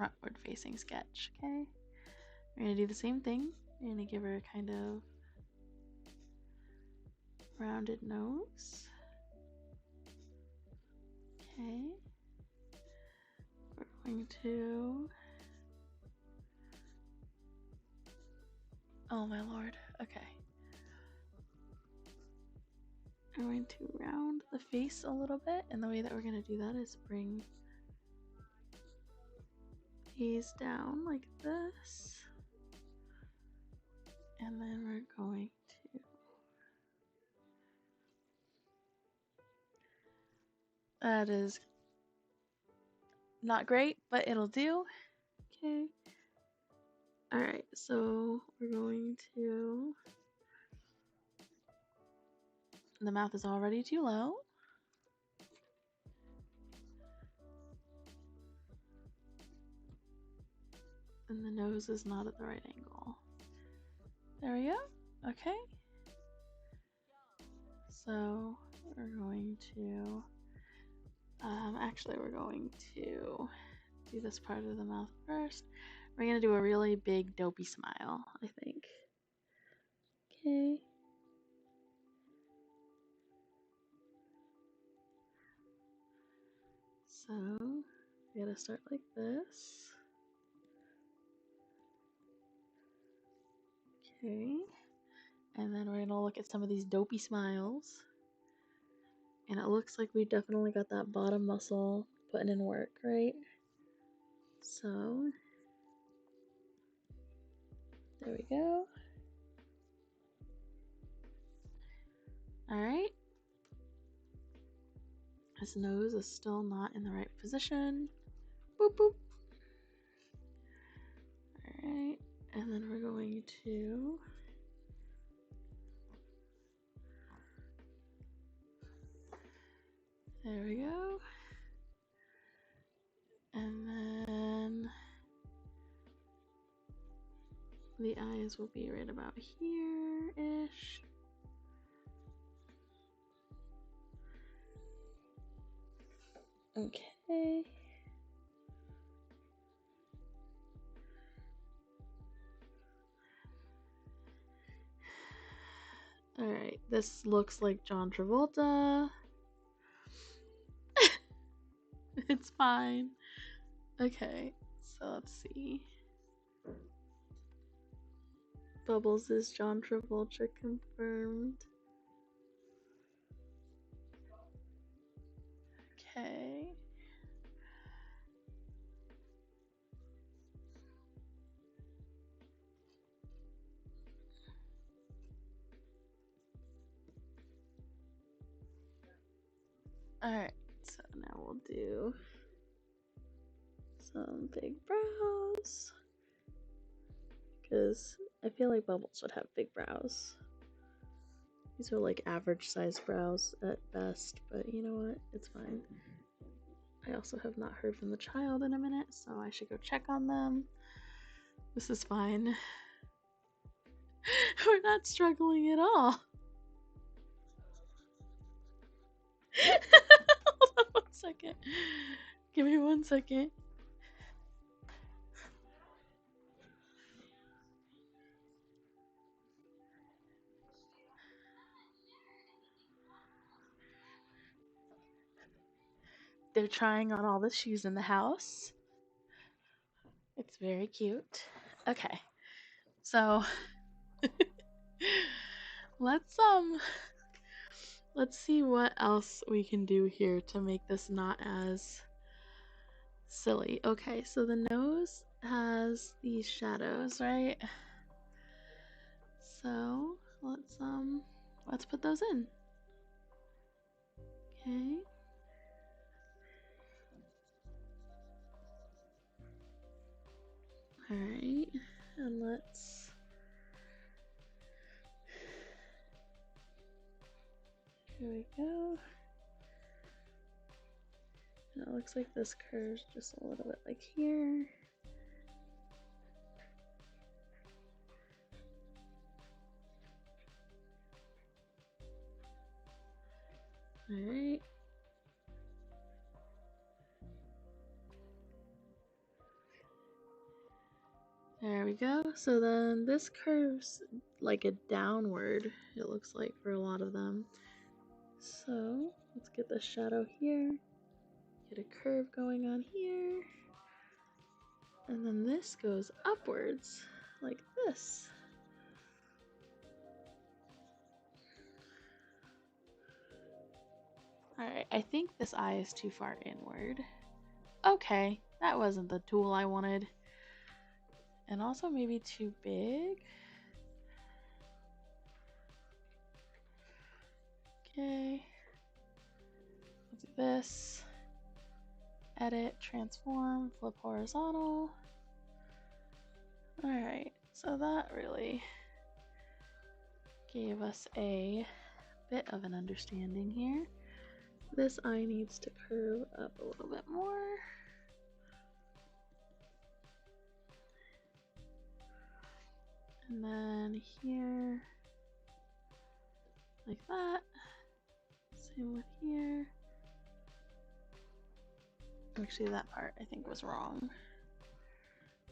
frontward facing sketch. Okay, we're gonna do the same thing. We're gonna give her a kind of rounded nose. Okay, we're going to, oh my lord, okay. I'm going to round the face a little bit, and the way that we're going to do that is bring these down like this, and then we're going to that is not great, but it'll do. Okay. Alright, so we're going to, the mouth is already too low. And the nose is not at the right angle. There we go. Okay. So we're going to, actually we're going to do this part of the mouth first. We're going to do a really big dopey smile, I think. Okay. So we gotta start like this. Okay. And then we're gonna look at some of these dopey smiles. And it looks like we definitely got that bottom muscle putting in work, right? So there we go. Alright. His nose is still not in the right position. Boop boop. Alright. And then we're going to there we go. And then the eyes will be right about here-ish. Okay. Alright, this looks like John Travolta. It's fine. Okay, so let's see. Bubbles is John Travolta confirmed. Okay. Alright, so now we'll do some big brows. Because I feel like Bubbles would have big brows. These are like average size brows at best, but you know what? It's fine. I also have not heard from the child in a minute, so I should go check on them. This is fine. We're not struggling at all. Hold on 1 second. Give me 1 second. They're trying on all the shoes in the house. It's very cute. Okay. So let's see what else we can do here to make this not as silly. Okay, so the nose has these shadows, right? So let's put those in. Okay. Alright, and let's here we go. And it looks like this curves just a little bit like here. Alright. There we go. So then this curves like a downward, it looks like, for a lot of them. So let's get the shadow here. Get a curve going on here. And then this goes upwards like this. Alright, I think this eye is too far inward. Okay, that wasn't the tool I wanted. And also maybe too big. Okay. We'll do this. Edit, transform, flip horizontal. Alright, so that really gave us a bit of an understanding here. This eye needs to curve up a little bit more. And then here, like that. Same with here. Actually, that part I think was wrong.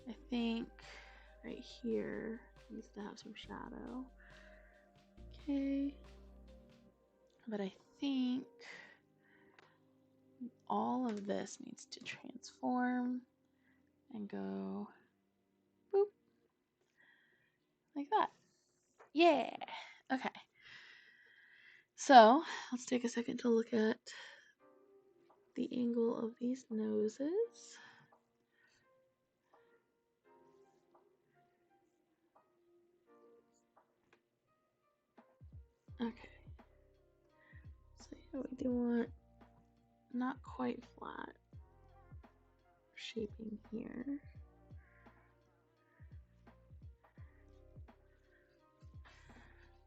I think right here needs to have some shadow. Okay. But I think all of this needs to transform and go boop, like that. Yeah. Okay. So let's take a second to look at the angle of these noses. Okay. So yeah, we do want not quite flat shaping here.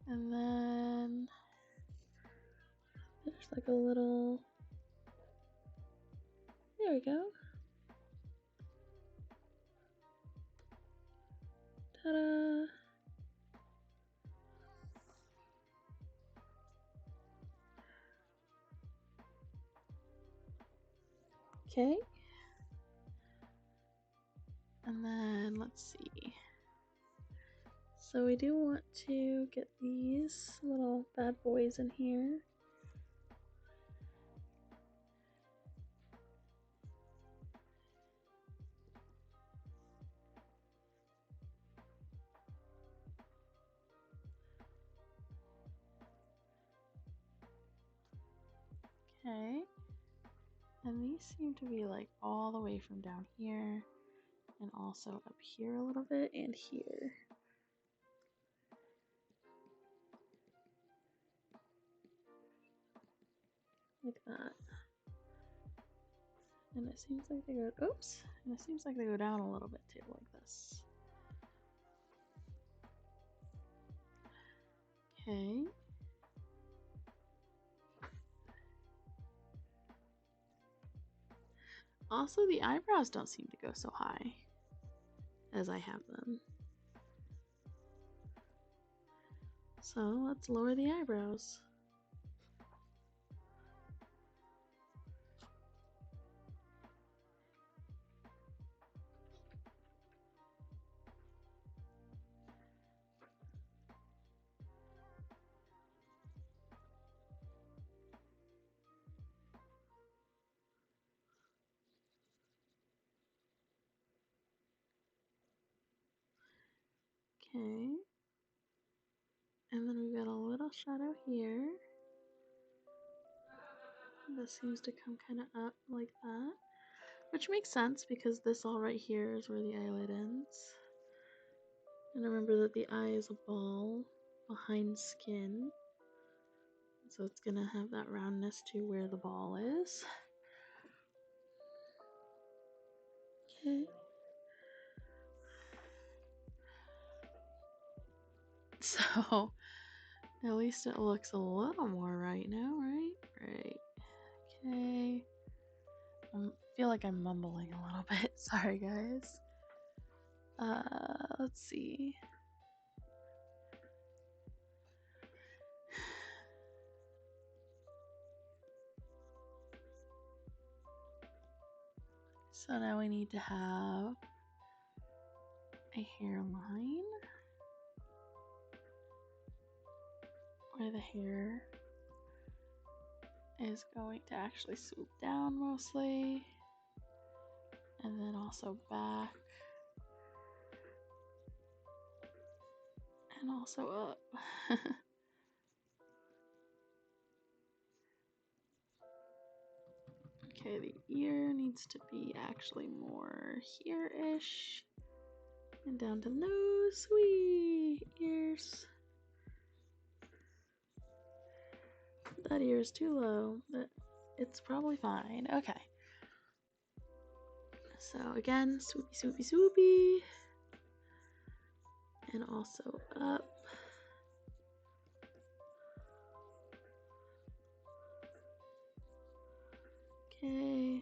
And then there's like a little, there we go. Ta-da! Okay. And then let's see. So we do want to get these little bad boys in here. Okay. And these seem to be like all the way from down here and also up here a little bit and here. Like that. And it seems like they go, oops, and it seems like they go down a little bit too, like this. Okay. Also, the eyebrows don't seem to go so high as I have them. So let's lower the eyebrows. Okay. And then we've got a little shadow here. This seems to come kind of up like that, which makes sense because this all right here is where the eyelid ends. And remember that the eye is a ball behind skin, so it's gonna have that roundness to where the ball is. Okay. So at least it looks a little more right now, right? Right. Okay. I feel like I'm mumbling a little bit. Sorry, guys. Let's see. So now we need to have a hairline where the hair is going to actually swoop down mostly, and then also back, and also up. Okay, the ear needs to be actually more here-ish, and down to the nose. Sweet ears. That ear is too low, but it's probably fine. Okay. So again, swoopy, swoopy, swoopy. And also up. Okay.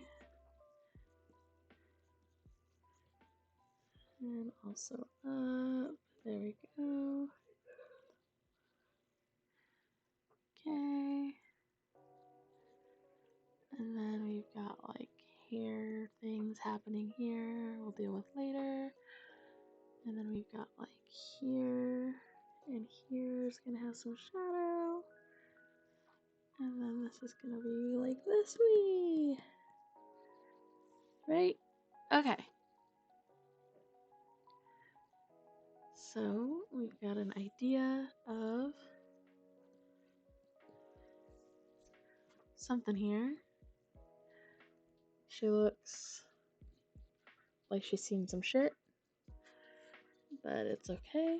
And also up. There we go. Okay. And then we've got like hair things happening here we'll deal with later. And then we've got like here and here's gonna have some shadow. And then this is gonna be like this wee. Right? Okay. So we've got an idea of something here. She looks like she's seen some shit, but it's okay.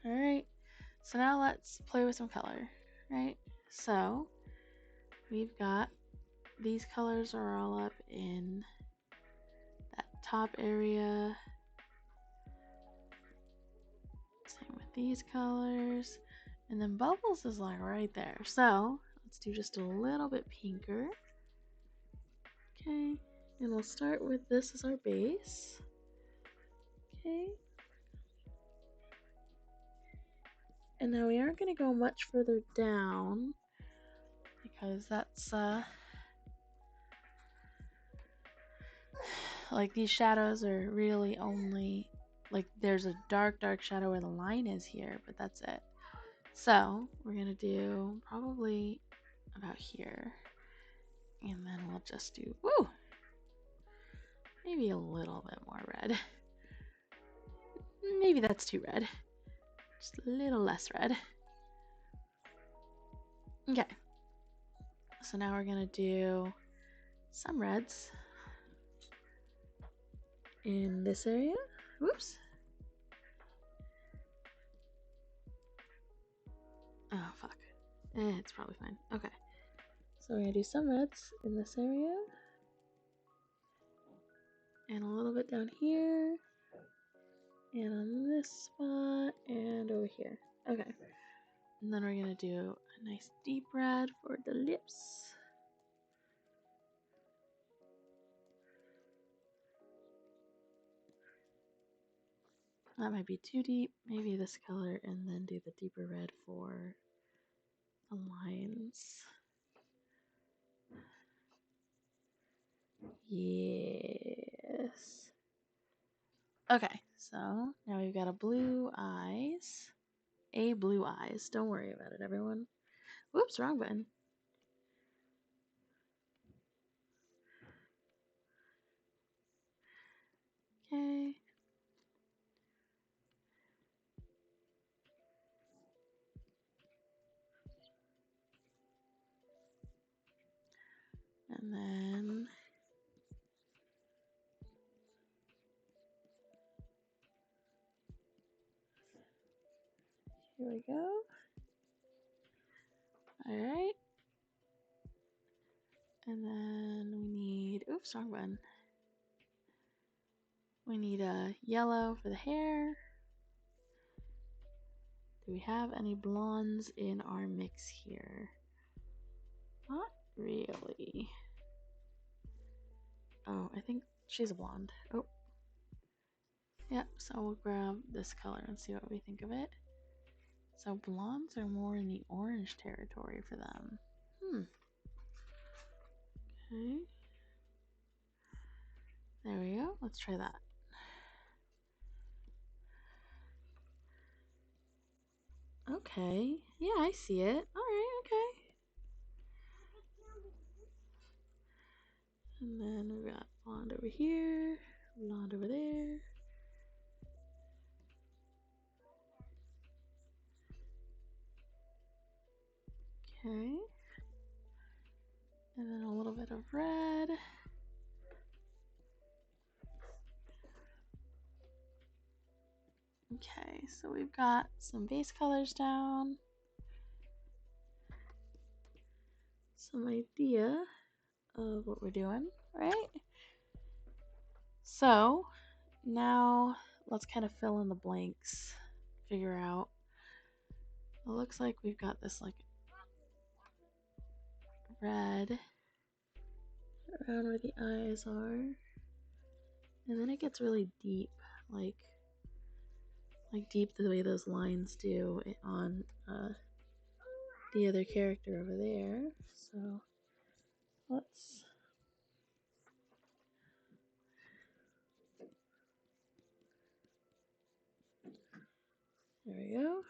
Alright, so now let's play with some color, right? So we've got these colors are all up in that top area. Same with these colors. And then Bubbles is like right there. So let's do just a little bit pinker. Okay, and we'll start with this as our base. Okay. And now we aren't going to go much further down because that's like these shadows are really only like there's a dark shadow where the line is here, but that's it. So we're going to do probably about here. And then we'll just do, woo, maybe a little bit more red. Maybe that's too red. Just a little less red. Okay. So now we're going to do some reds in this area. Whoops. Oh, fuck. It's probably fine. Okay. So we're going to do some reds in this area. And a little bit down here. And on this spot. And over here. Okay. And then we're going to do a nice deep red for the lips. That might be too deep. Maybe this color and then do the deeper red for the lines. Yes. Okay, so now we've got a blue eyes. A blue eyes. Don't worry about it, everyone. Whoops, wrong button. Okay. And then here we go. Alright. And then we need, oops, wrong button. We need a yellow for the hair. Do we have any blondes in our mix here? Not really. Oh, I think she's a blonde. Oh. Yep, so we'll grab this color and see what we think of it. So blondes are more in the orange territory for them. Okay. There we go. Let's try that. Okay. Yeah, I see it. Alright, okay. And then we've got blonde over here, blonde over there. Okay. And then a little bit of red. Okay, so we've got some base colors down. Some idea of what we're doing, right? So now let's kind of fill in the blanks, figure out. It looks like we've got this like red. around where the eyes are. And then it gets really deep, like deep the way those lines do on the other character over there. So let's there we go.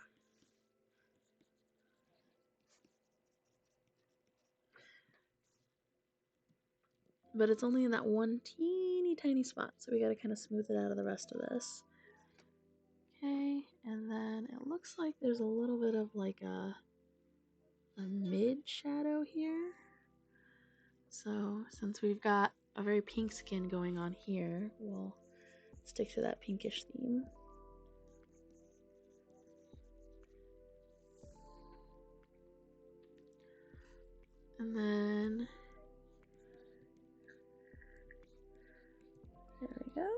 But it's only in that one teeny tiny spot, so we gotta kind of smooth it out of the rest of this. Okay, and then it looks like there's a little bit of like a mid shadow here. So since we've got a very pink skin going on here, we'll stick to that pinkish theme. And then there we go.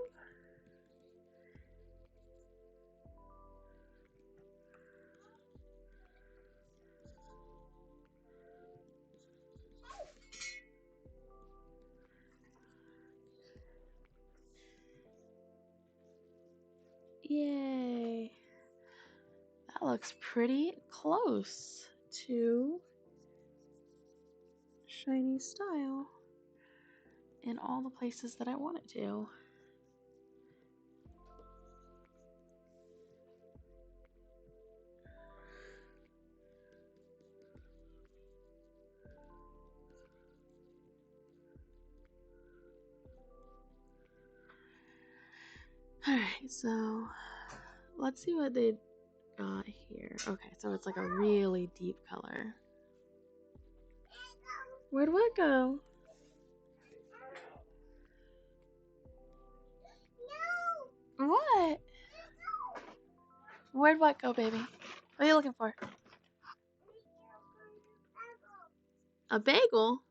Yay! That looks pretty close to Shiniez style in all the places that I want it to. Alright, so let's see what they got here. Okay, so it's like a really deep color. Where'd what go? No. What? Where'd what go, baby? What are you looking for? A bagel?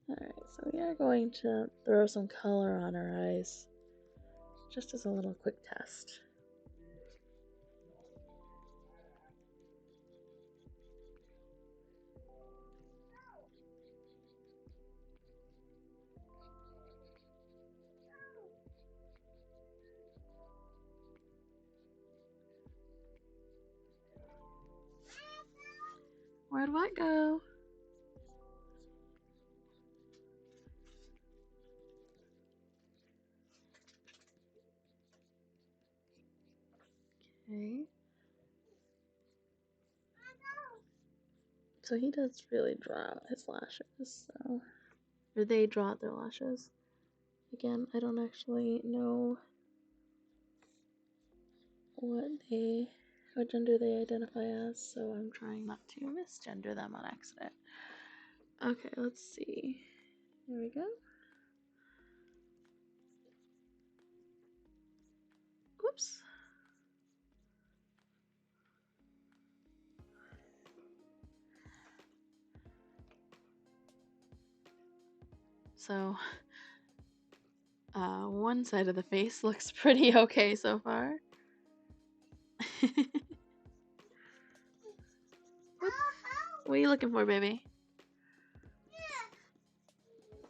Alright, so we are going to throw some color on our eyes, just as a little quick test. Where'd what go? Okay. So he does really draw out his lashes, so... Or they draw out their lashes. Again, I don't actually know what gender they identify as, so I'm trying not to misgender them on accident. Okay, let's see. There we go. Whoops. So, one side of the face looks pretty okay so far. What are you looking for, baby?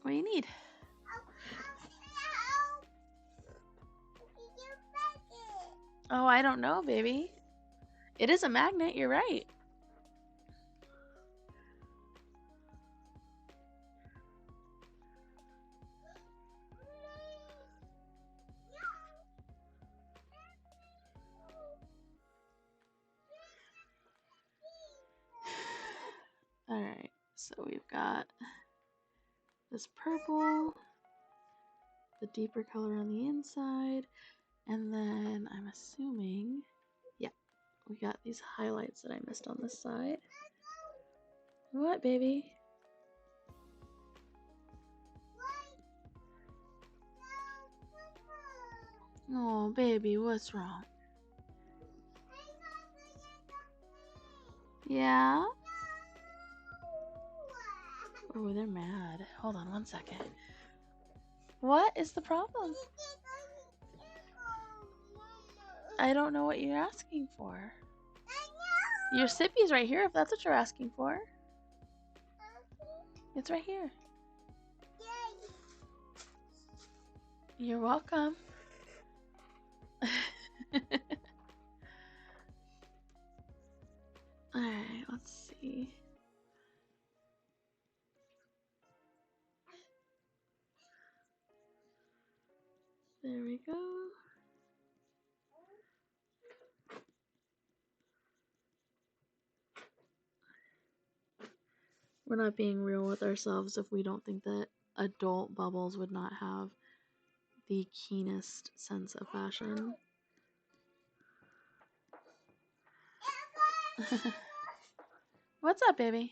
What do you need? Oh, I don't know, baby. It is a magnet, you're right. Alright, so we've got this purple, the deeper color on the inside, and then I'm assuming, yeah, we got these highlights that I missed on this side. What, baby? Oh, baby, what's wrong? Yeah? Oh, they're mad. Hold on one second. What is the problem? I don't know what you're asking for. Your sippy's right here if that's what you're asking for. It's right here. You're welcome. Alright, let's see. There we go. We're not being real with ourselves if we don't think that adult Bubbles would not have the keenest sense of fashion. What's up, baby?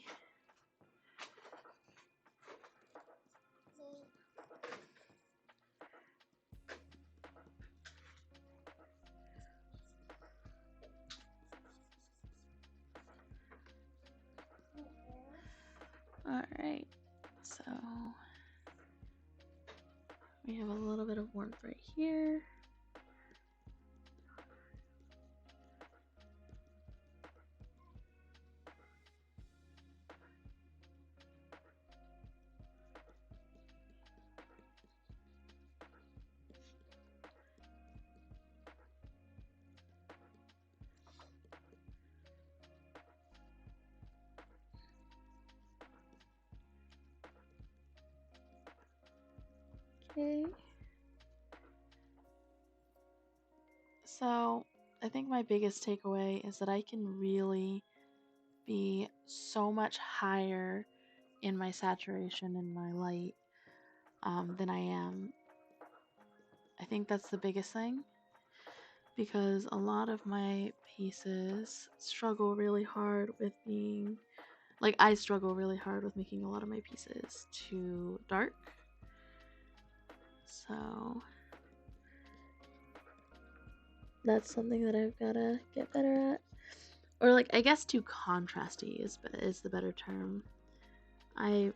Alright, so we have a little bit of warmth right here. Okay. So I think my biggest takeaway is that I can really be so much higher in my saturation and my light than I am. I think that's the biggest thing, because a lot of my pieces struggle really hard with being, like, I struggle really hard with making a lot of my pieces too dark. So that's something that I've gotta get better at. Or, like, I guess too contrasty is the better term. I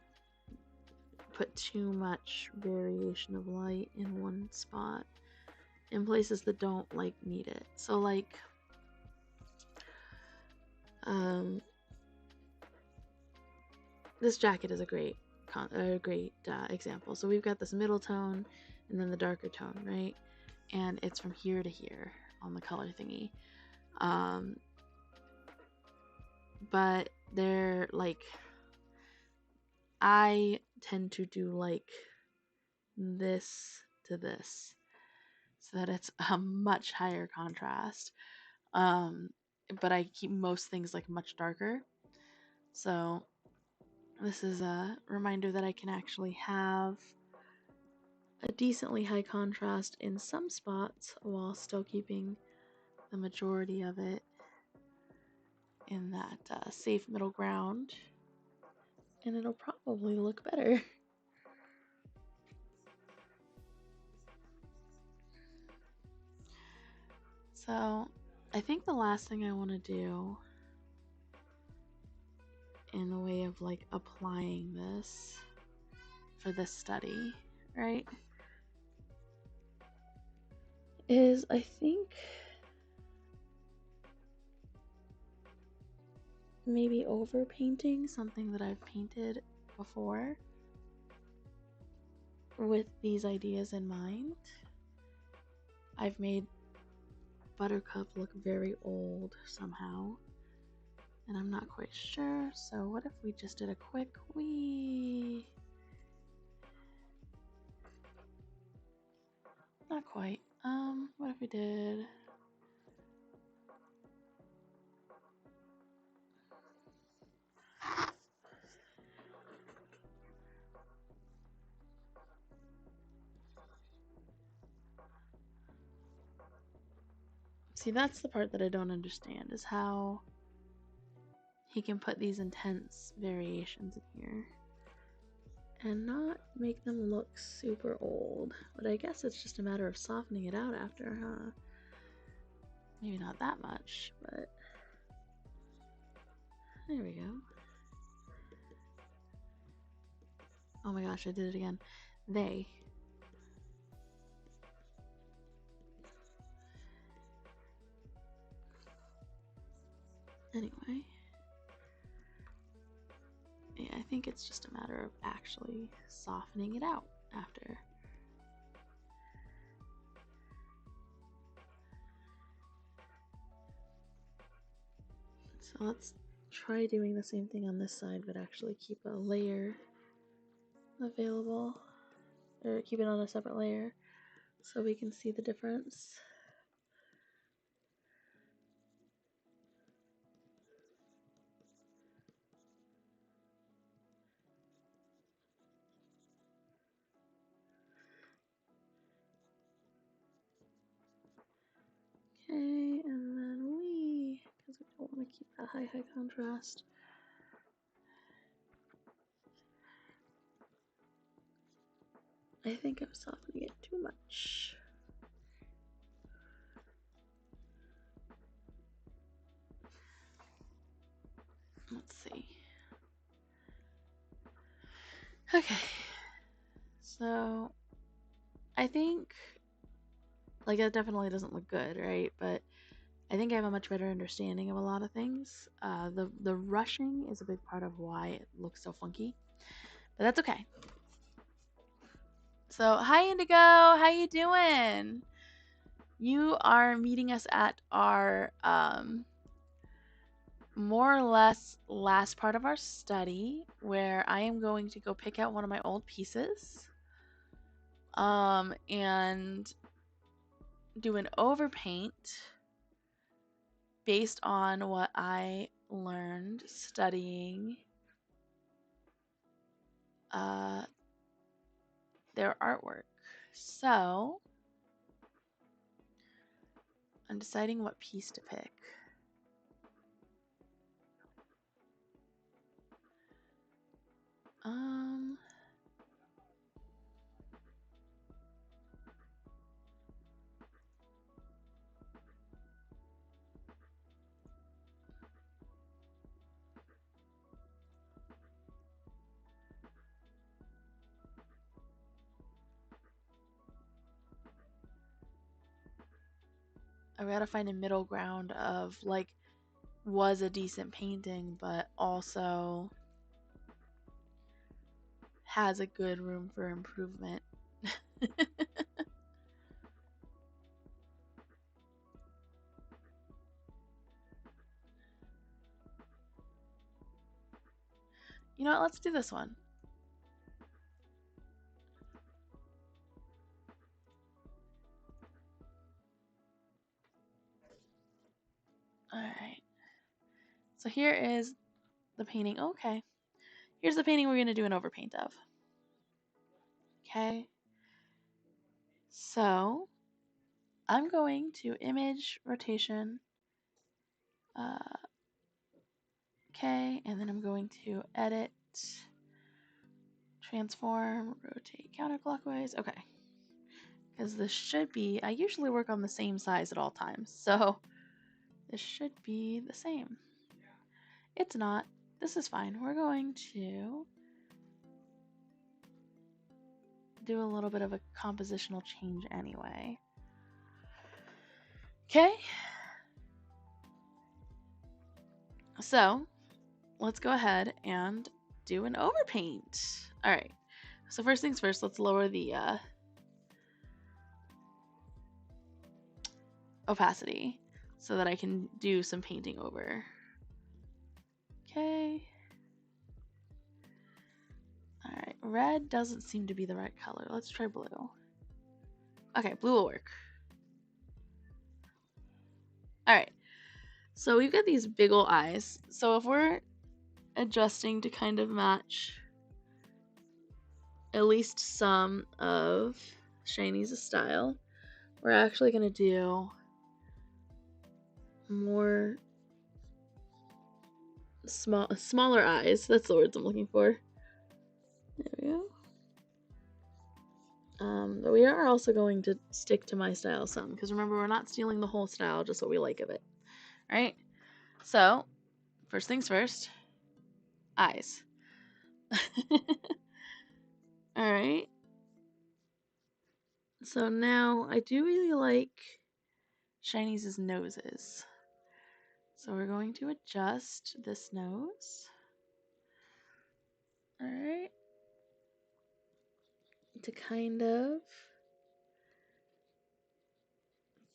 put too much variation of light in one spot in places that don't, like, need it. So, like, this jacket is a great example. So we've got this middle tone and then the darker tone, right? And it's from here to here on the color thingy. But they're like, I tend to do like this to this so that it's a much higher contrast. But I keep most things like much darker. So this is a reminder that I can actually have a decently high contrast in some spots while still keeping the majority of it in that safe middle ground, and it'll probably look better. So I think the last thing I want to do in the way of like applying this for this study, right, is I think maybe overpainting something that I've painted before with these ideas in mind. I've made Buttercup look very old somehow, and I'm not quite sure. So what if we just did a quick wee? Not quite. What if we did? See, that's the part that I don't understand, is how he can put these intense variations in here and not make them look super old. But I guess it's just a matter of softening it out after, huh? Maybe not that much, but there we go. Oh my gosh, I did it again. Anyway. Yeah, I think it's just a matter of actually softening it out after. So let's try doing the same thing on this side, but actually keep a layer available, or keep it on a separate layer so we can see the difference. Okay, and then because we don't want to keep that high contrast. I think I'm softening it too much. Let's see. Okay. So, I think, like, that definitely doesn't look good, right? But I think I have a much better understanding of a lot of things. The rushing is a big part of why it looks so funky. But that's okay. So, hi Indigo, how you doing? You are meeting us at our more or less last part of our study, where I am going to go pick out one of my old pieces and do an overpaint based on what I learned studying their artwork. So I'm deciding what piece to pick. I gotta find a middle ground of, like, was a decent painting, but also has a good room for improvement. You know what? Let's do this one. Alright. So here is the painting. Okay. Here's the painting we're going to do an overpaint of. Okay. So I'm going to image rotation. Okay. And then I'm going to edit, transform, rotate counterclockwise. Okay. Because this should be, I usually work on the same size at all times. So this should be the same. It's not. This is fine. We're going to do a little bit of a compositional change anyway. Okay. So let's go ahead and do an overpaint. All right. So first things first, let's lower the opacity so that I can do some painting over. Okay. All right. Red doesn't seem to be the right color. Let's try blue. Okay, blue will work. All right. So we've got these big ol' eyes. So if we're adjusting to kind of match at least some of Shiniez' style, we're actually going to do more smaller eyes. That's the words I'm looking for. There we go. But we are also going to stick to my style some, because remember, we're not stealing the whole style, just what we like of it. Right? So, first things first, eyes. Alright. So now, I do really like Shiniez' noses. So we're going to adjust this nose. All right. To kind of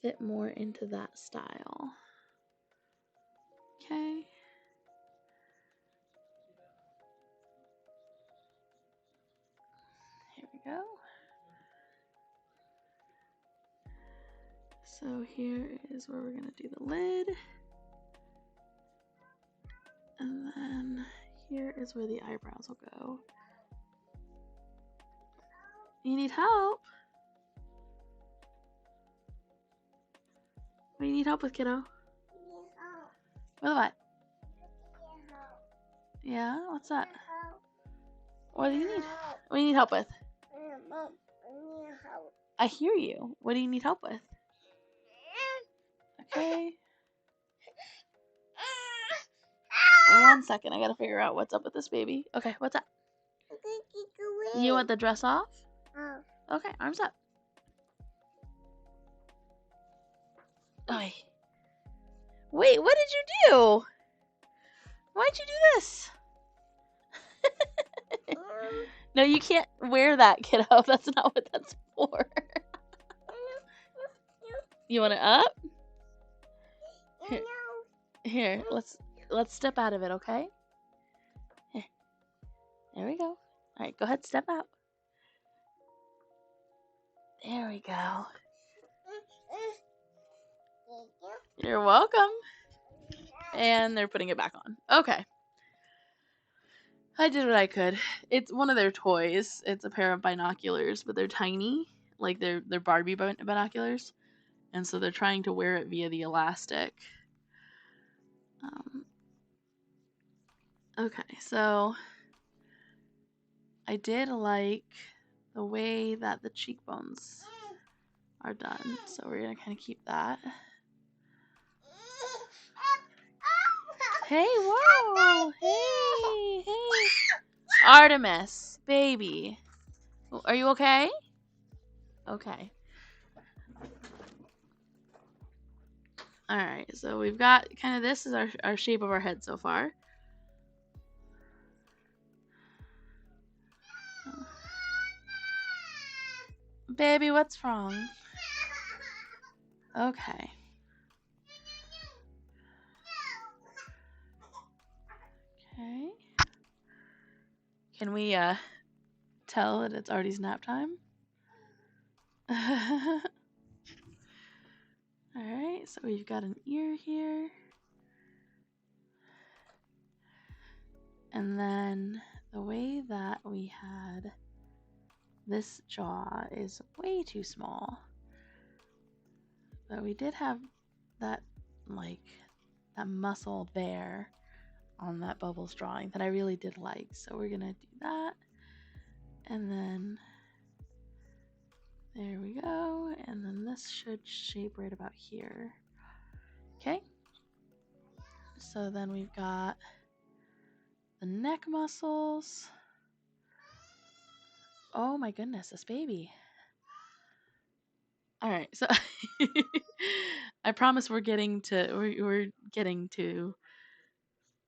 fit more into that style. Okay. Here we go. So here is where we're going to do the lid. And then here is where the eyebrows will go. You need help? What do you need help with, kiddo? With what? Yeah, what's that? What do you need? What do you need help with? I hear you. What do you need help with? Okay. 1 second, I gotta figure out what's up with this baby. Okay, what's up? You want the dress off? Okay, arms up. Oh. Wait, what did you do? Why'd you do this? No, you can't wear that, kiddo. That's not what that's for. You want it up? Here, let's step out of it, okay? Here. There we go. All right, go ahead, step out. There we go. You're welcome. And they're putting it back on. Okay. I did what I could. It's one of their toys. It's a pair of binoculars, but they're tiny. Like they're Barbie binoculars. And so they're trying to wear it via the elastic. Okay, so I did like the way that the cheekbones are done. So we're going to kind of keep that. Hey, whoa! Hey, hey. Artemis, baby. Are you okay? Okay. Alright, so we've got kind of this is our shape of our head so far. Baby, what's wrong? Okay. Okay. Can we tell that it's already nap time? Alright, so we've got an ear here. And then the way that we had this jaw is way too small. But we did have that, like, that muscle there on that Bubbles drawing that I really did like. So we're gonna do that. And then there we go. And then this should shape right about here. Okay. So then we've got the neck muscles. Oh my goodness, this baby. All right, so I promise we're getting to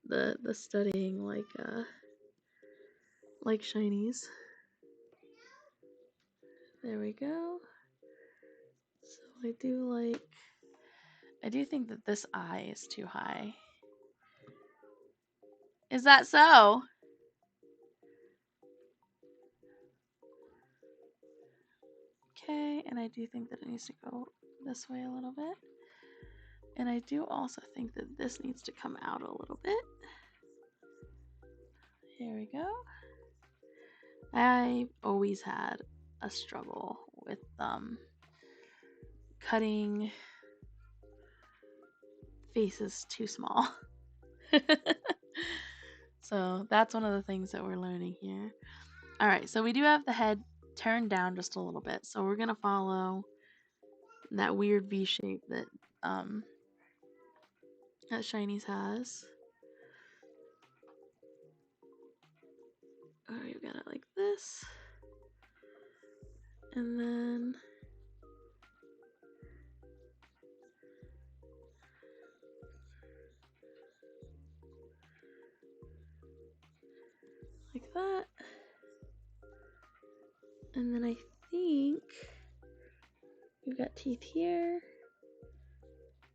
the studying like Shiniez. There we go. So I do think that this eye is too high. Is that so? Okay, and I do think that it needs to go this way a little bit. And I do also think that this needs to come out a little bit. Here we go. I always had a struggle with cutting faces too small. So that's one of the things that we're learning here. All right, so we do have the head turned down just a little bit. So we're gonna follow that weird V shape that that Shiniez has. All right, we got it like this, and then that. And then I think we've got teeth here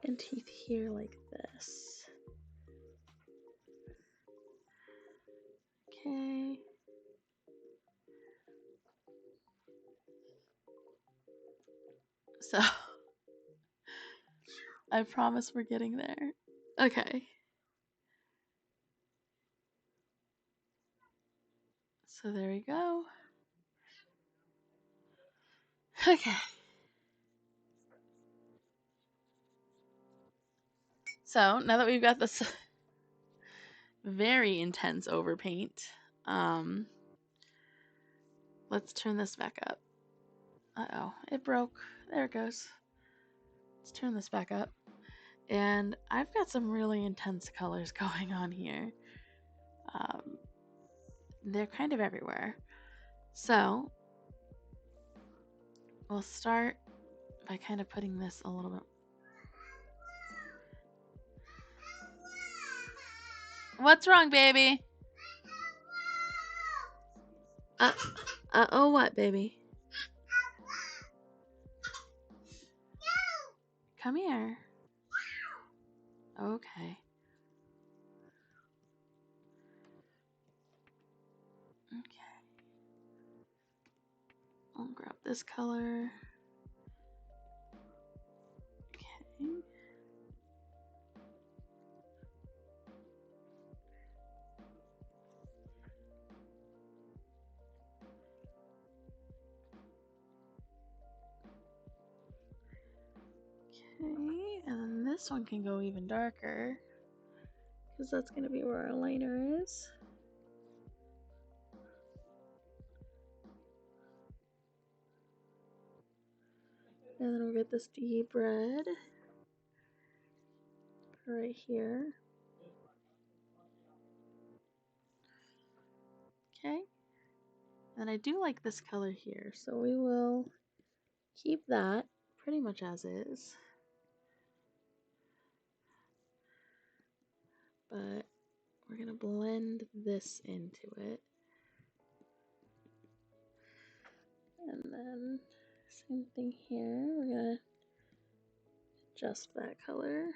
and teeth here like this. Okay. So, I promise we're getting there. Okay. So there we go. Okay. So now that we've got this very intense overpaint, let's turn this back up. Uh-oh, it broke. There it goes. Let's turn this back up. And I've got some really intense colors going on here. They're kind of everywhere. So we'll start by kind of putting this a little bit. What's wrong, baby? Oh, what, baby? Come here. Okay. Okay. I'll grab this color. Okay. Okay, and then this one can go even darker, because that's going to be where our liner is. And then we'll get this deep red right here. Okay, and I do like this color here, so we will keep that pretty much as is. But we're going to blend this into it. And then same thing here. We're going to adjust that color.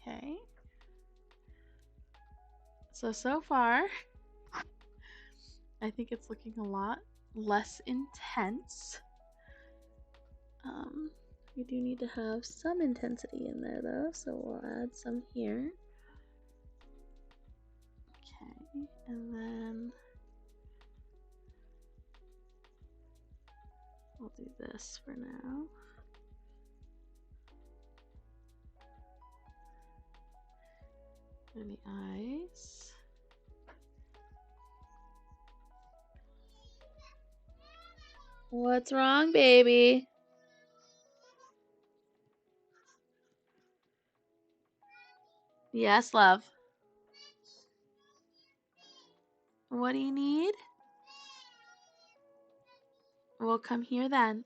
Okay. So far, I think it's looking a lot less intense. We do need to have some intensity in there though, so we'll add some here. Okay, and then we'll do this for now. And the eyes. What's wrong, baby? Yes, love. What do you need? We'll come here then.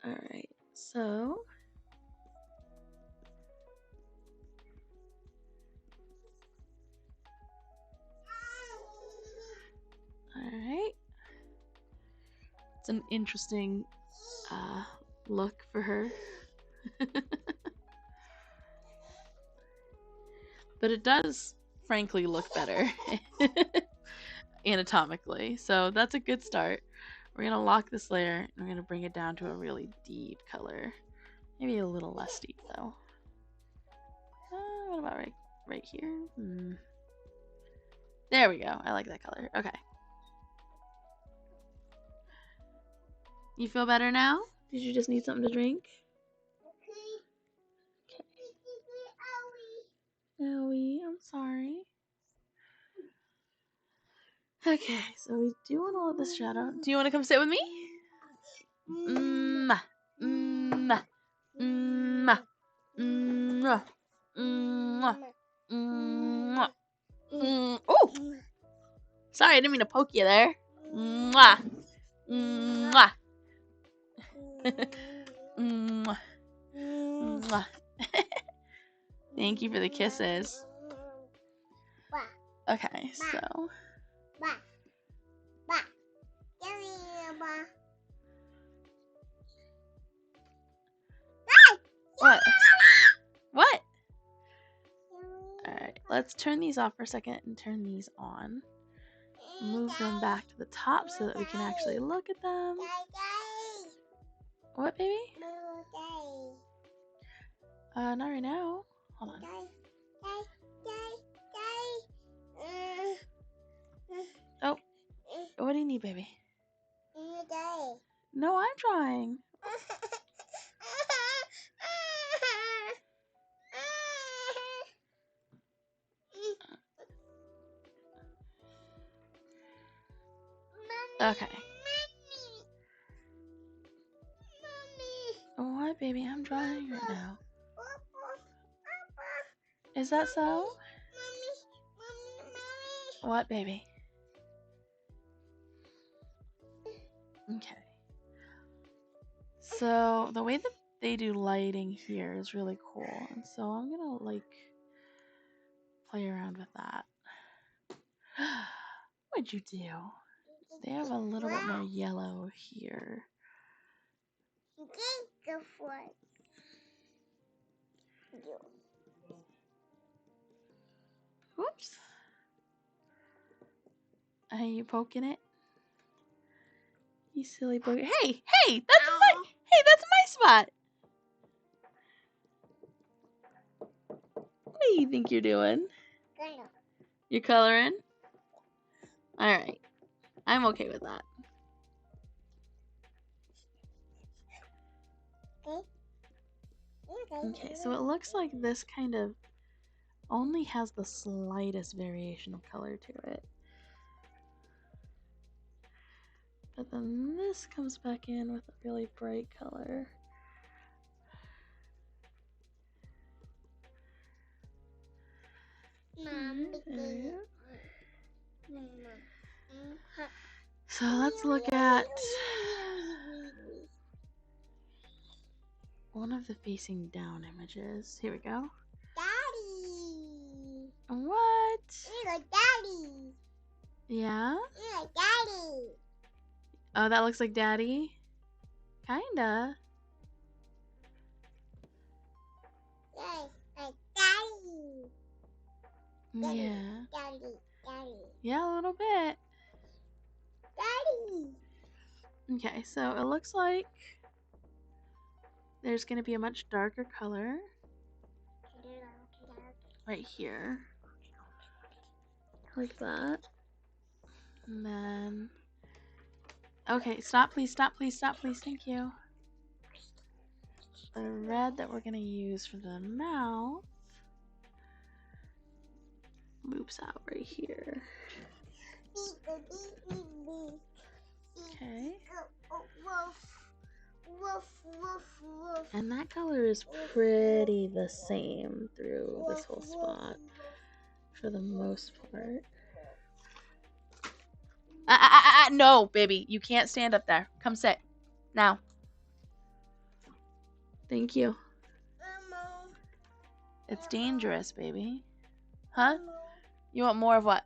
Alright, so alright. It's an interesting look for her. But it does, frankly, look better anatomically. So that's a good start. We're going to lock this layer and we're going to bring it down to a really deep color. Maybe a little less deep though. What about right here? There we go. I like that color. Okay. You feel better now? Did you just need something to drink? Owie, I'm sorry. Okay, so we do want to let this shadow. Do you want to come sit with me? Mwah, mwah, mwah, mwah, mwah, mwah. Oh! Sorry, I didn't mean to poke you there. Mwah, mwah. Mwah. Mwah. Thank you for the kisses. Okay, so. What? What? Alright, let's turn these off for a second and turn these on. Move them back to the top so that we can actually look at them. What, baby? Not right now. Hold on. Oh, what do you need, baby? No, I'm trying. Okay. What, baby? I'm drawing right now. Is that so? What, baby? Okay. So the way that they do lighting here is really cool, and so I'm gonna like play around with that. What'd you do? They have a little bit more yellow here. Go for it. Oops. Are you poking it? You silly booger. Hey, that's my spot. What do you think you're doing? You're coloring? Alright. I'm okay with that. Okay, so it looks like this kind of only has the slightest variation of color to it. But then this comes back in with a really bright color. So let's look at one of the facing down images. Here we go. Daddy. What? You're like Daddy. Yeah? You're like Daddy. Oh, that looks like Daddy? Kinda. Yes, like Daddy. Yeah. Daddy. Yeah, a little bit. Daddy. Okay, so it looks like there's going to be a much darker color right here. Like that. And then... Okay, stop please, thank you. The red that we're going to use for the mouth loops out right here. Okay. And that color is pretty the same through this whole spot for the most part. No, baby, you can't stand up there. Come sit. Now. Thank you. It's dangerous, baby. Huh? You want more of what?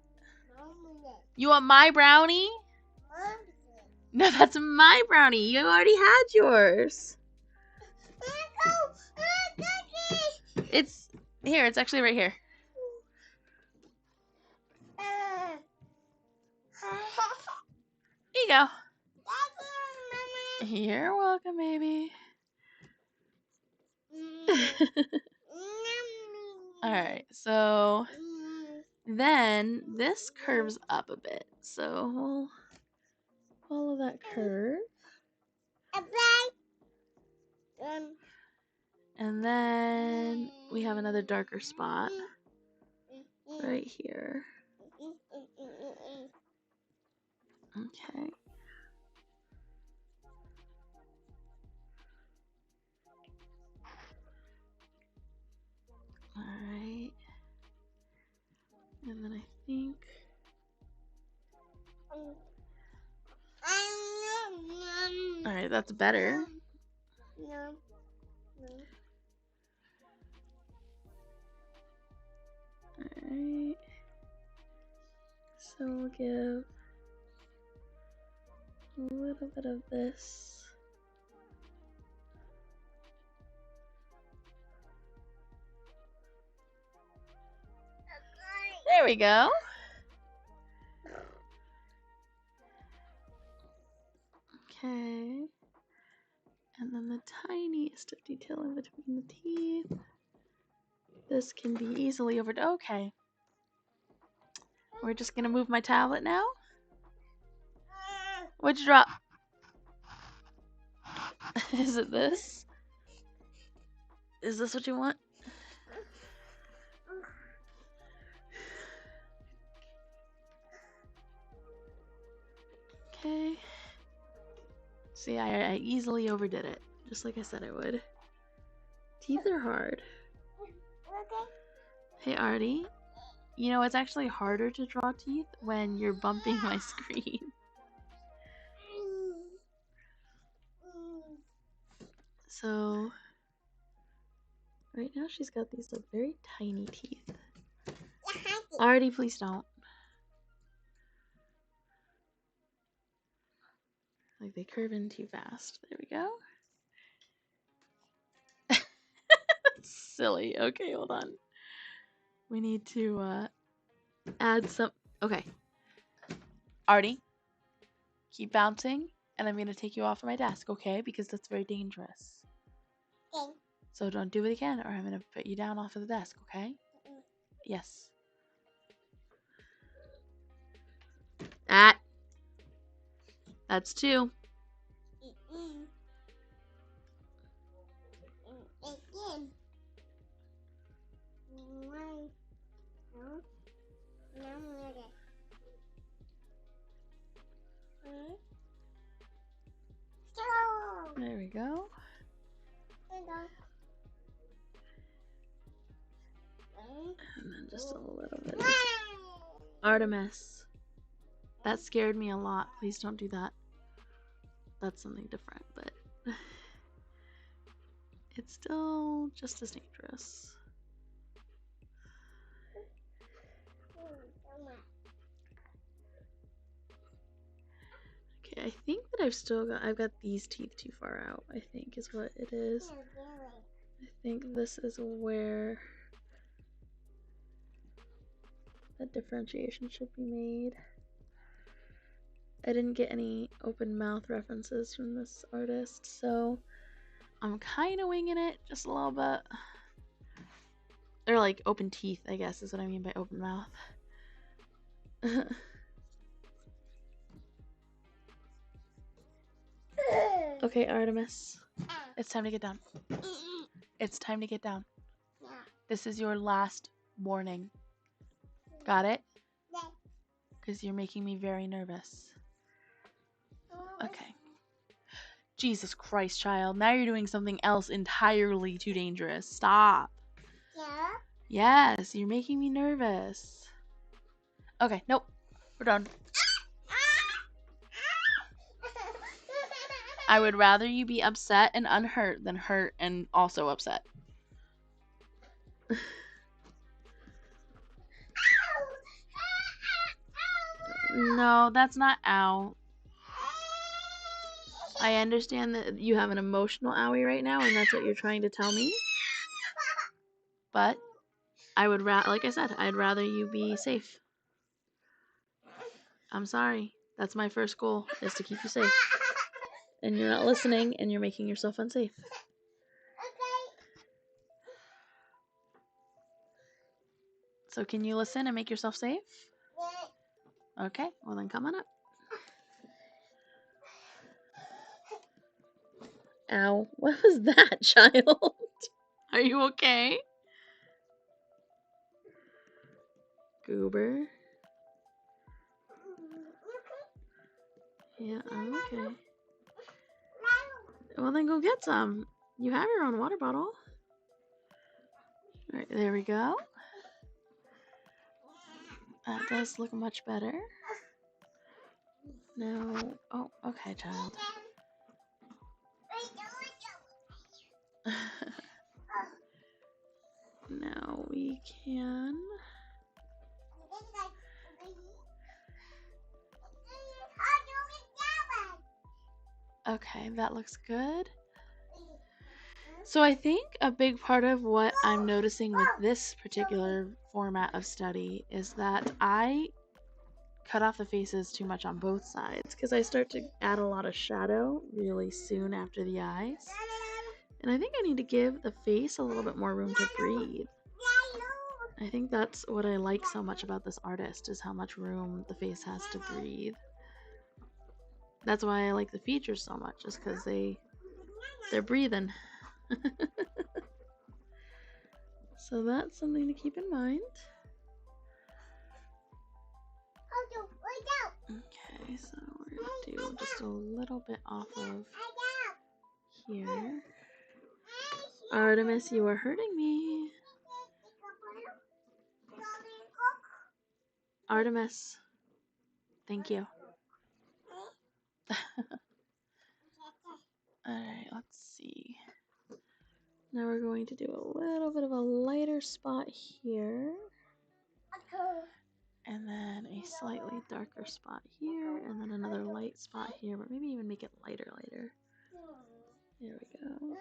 You want my brownie? No, that's my brownie. You already had yours. It's here. It's actually right here. Here you go. You're welcome, baby. Alright, so then this curves up a bit. So we'll follow that curve. And then we have another darker spot right here. Okay. Alright. And then I think... Alright, that's better. Alright. So we'll give a little bit of this. There we go. Okay. And then the tiniest of detailing between the teeth. This can be easily over. Okay. We're just gonna move my tablet now. What'd you drop? Is it this? Is this what you want? Okay. See, I easily overdid it. Just like I said I would. Teeth are hard. Hey, Artie. You know, it's actually harder to draw teeth when you're bumping my screen. So, right now she's got these like very tiny teeth. Artie, please don't. Like they curve in too fast. There we go. That's silly. Okay, hold on. We need to add some. Okay. Artie, keep bouncing, and I'm gonna take you off of my desk, okay? Because that's very dangerous. Okay. So don't do it again, or I'm gonna put you down off of the desk, okay? Yes. That's 2. There we go. And then just a little bit. Artemis. That scared me a lot. Please don't do that. That's something different, but it's still just as dangerous. Okay, I think that I've got these teeth too far out, I think is what it is. I think this is where the differentiation should be made. I didn't get any open mouth references from this artist, so I'm kind of winging it just a little bit. Or like open teeth, I guess is what I mean by open mouth. Okay, Artemis. It's time to get down. It's time to get down. This is your last warning. Got it? Because you're making me very nervous. Okay. Jesus Christ, child. Now you're doing something else entirely too dangerous. Stop. Yeah. Yes, you're making me nervous. Okay, nope. We're done. I would rather you be upset and unhurt than hurt and also upset. No, that's not ow. I understand that you have an emotional owie right now and that's what you're trying to tell me. But I would like I said, I'd rather you be safe. I'm sorry. That's my first goal, is to keep you safe. And you're not listening and you're making yourself unsafe. So can you listen and make yourself safe? Okay, well then come on up. Ow. What was that, child? Are you okay? Goober. Yeah, I'm okay. Well then go get some. You have your own water bottle. Alright, there we go. That does look much better. Now, oh, okay, child. Now we can Okay, that looks good. So I think a big part of what I'm noticing with this particular format of study is that I cut off the faces too much on both sides because I start to add a lot of shadow really soon after the eyes. And I think I need to give the face a little bit more room to breathe. I think that's what I like so much about this artist, is how much room the face has to breathe. That's why I like the features so much, is because they're breathing. So that's something to keep in mind. Okay, so we're gonna do just a little bit off of here. Artemis, you are hurting me. Artemis. Thank you. Alright, let's see. Now we're going to do a little bit of a lighter spot here. And then a slightly darker spot here, and then another light spot here, but maybe even make it lighter. There we go.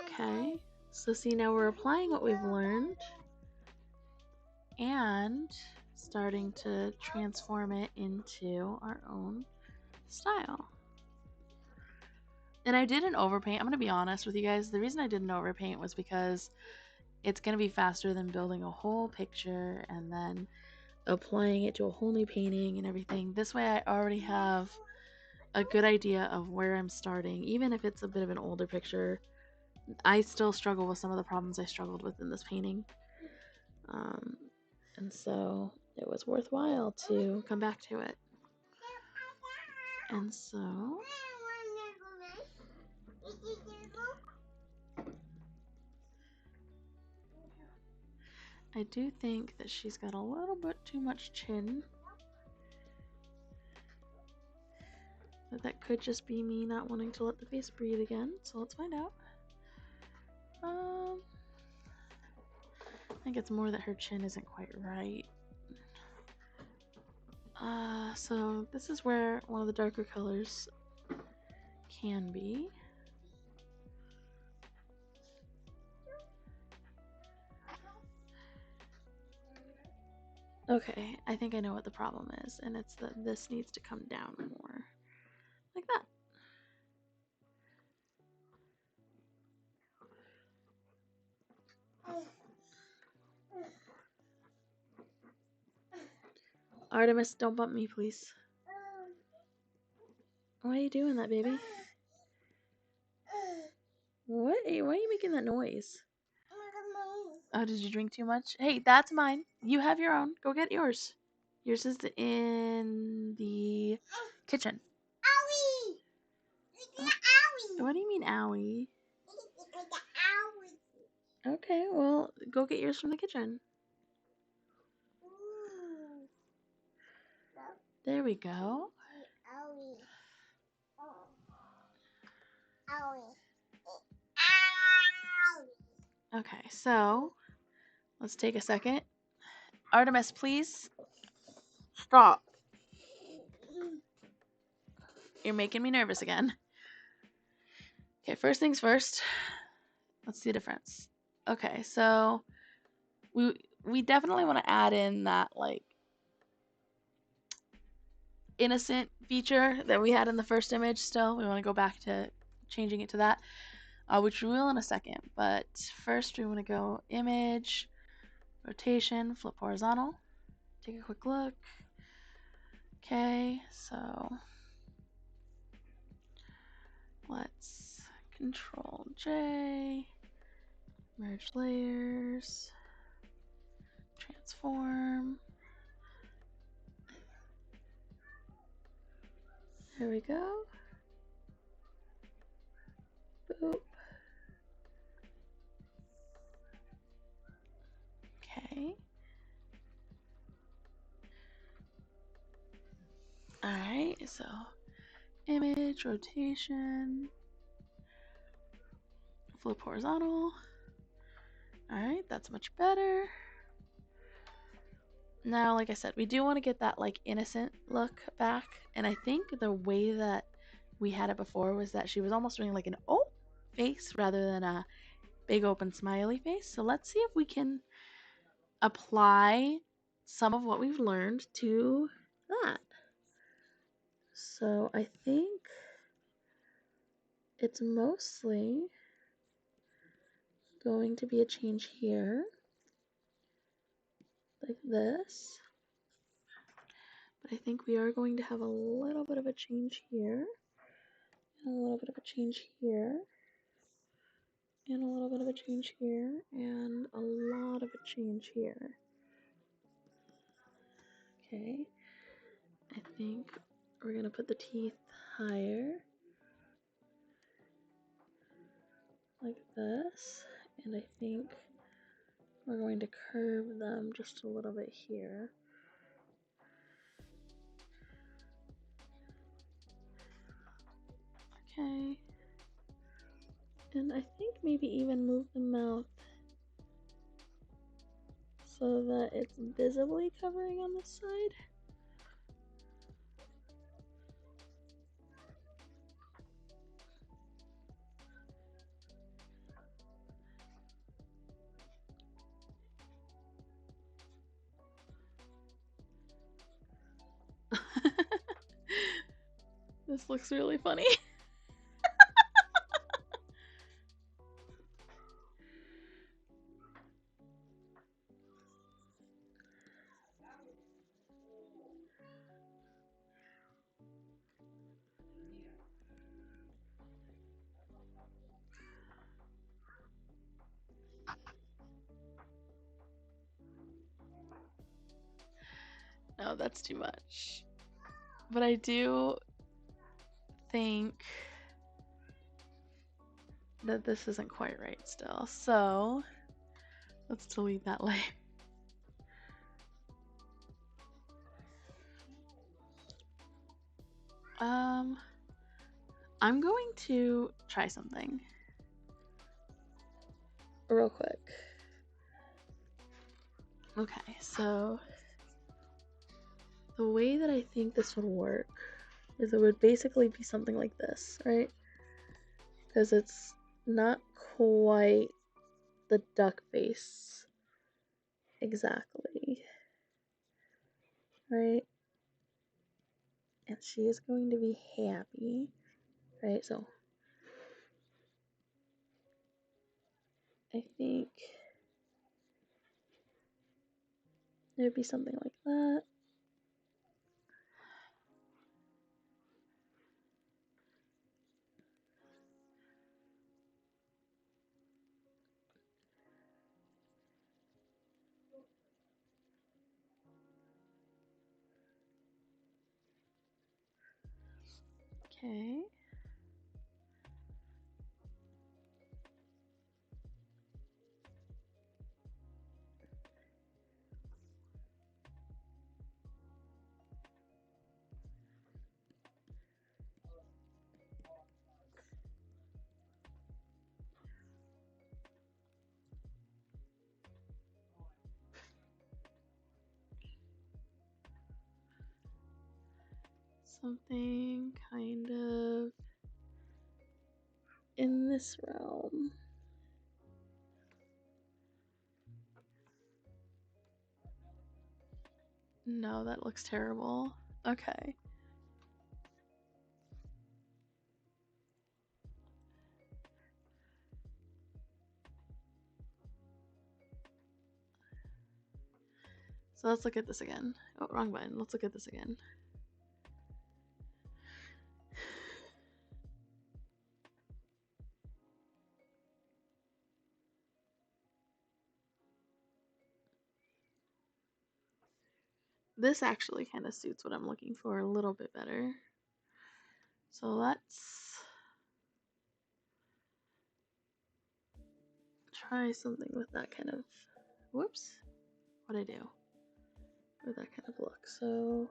Okay, so see, now we're applying what we've learned and starting to transform it into our own style. And I did an overpaint. I'm going to be honest with you guys. The reason I did an overpaint was because it's going to be faster than building a whole picture and then applying it to a whole new painting and everything. This way I already have a good idea of where I'm starting. Even if it's a bit of an older picture, I still struggle with some of the problems I struggled with in this painting. And so it was worthwhile to come back to it. And so I do think that she's got a little bit too much chin. But that could just be me not wanting to let the face breathe again. So let's find out. I think it's more that her chin isn't quite right. So this is where one of the darker colors can be. Okay, I think I know what the problem is, and it's that this needs to come down more. Like that. Artemis, don't bump me, please. Why are you doing that, baby? What? Why are you making that noise? Oh, did you drink too much? Hey, that's mine. You have your own. Go get yours. Yours is in the kitchen. Owie! Owie! What do you mean, owie? Okay, well, go get yours from the kitchen. There we go. Okay, so let's take a second. Artemis, please stop. You're making me nervous again. Okay, first things first. Let's see the difference. Okay, so we definitely want to add in that like innocent feature that we had in the first image. Still, we want to go back to changing it to that, which we will in a second. But first, we want to go image, rotation, flip horizontal. Take a quick look. Okay, so let's Control J, merge layers, transform. There we go. Boop. Okay. Alright, so image, rotation, flip horizontal. Alright, that's much better. Now, like I said, we do want to get that like innocent look back, and I think the way that we had it before was that she was almost doing like an oh face rather than a big open smiley face. So let's see if we can apply some of what we've learned to that. So I think it's mostly going to be a change here, like this. But I think we are going to have a little bit of a change here, and a little bit of a change here, and a little bit of a change here, and a lot of a change here. Okay, I think we're gonna put the teeth higher, like this, and I think we're going to curve them just a little bit here. Okay, and I think maybe even move the mouth so that it's visibly covering on this side. This looks really funny. No, that's too much. But I do think that this isn't quite right still. So let's delete that layer. I'm going to try something real quick. Okay, so the way that I think this would work is it would basically be something like this, right? Because it's not quite the duck face exactly, right? And she is going to be happy, right? So I think it would be something like that. Okay. Something kind of in this realm. No, that looks terrible. Okay. So let's look at this again. Oh, wrong button. Let's look at this again. This actually kind of suits what I'm looking for a little bit better. So let's try something with that kind of, whoops, what'd I do? With that kind of look. So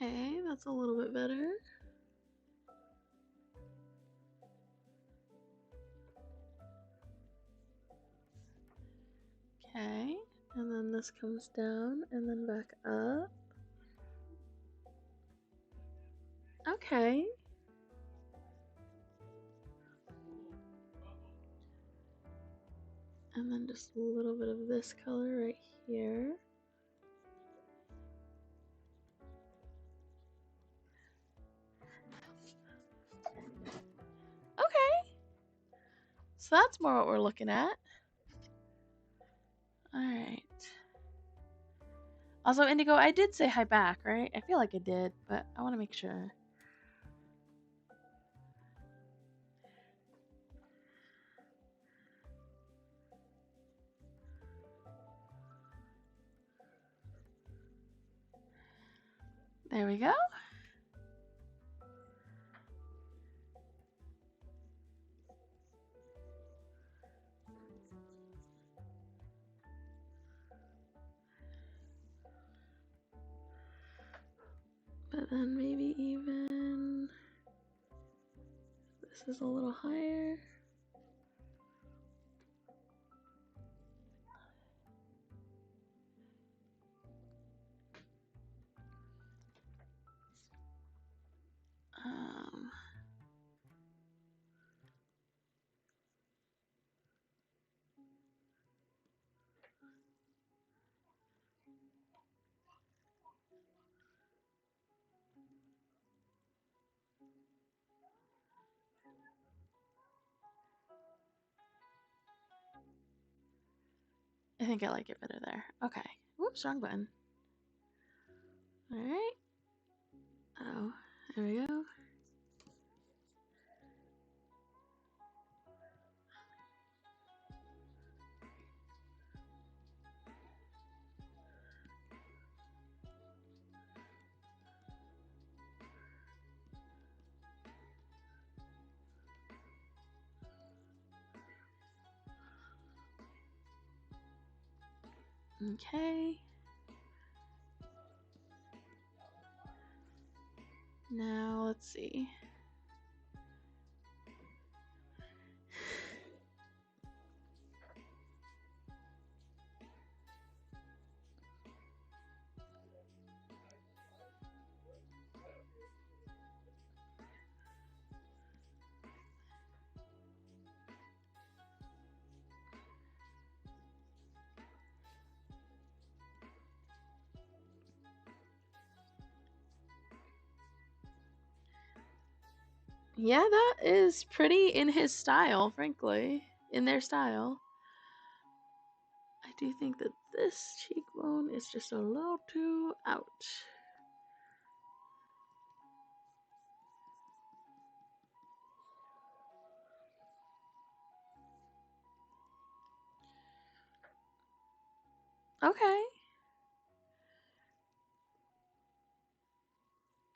Okay, that's a little bit better. Okay, and then this comes down and then back up. Okay. And then just a little bit of this color right here. Okay. So that's more what we're looking at. Alright. Also, Indigo, I did say hi back, right? I feel like I did, but I want to make sure. There we go. But then maybe even this is a little higher. I think I like it better there. Okay. Whoops, wrong button. Alright. Oh, there we go. Okay. Now let's see. Yeah, that is pretty in his style, frankly. In their style. I do think that this cheekbone is just a little too out. Okay.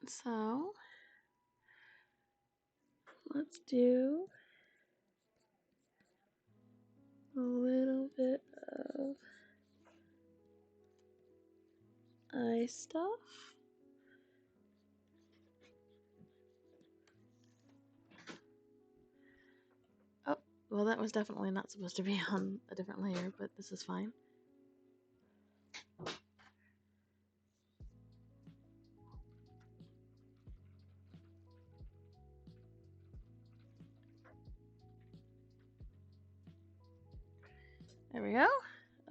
So, let's do a little bit of eye stuff. Oh, well, that was definitely not supposed to be on a different layer, but this is fine. There we go.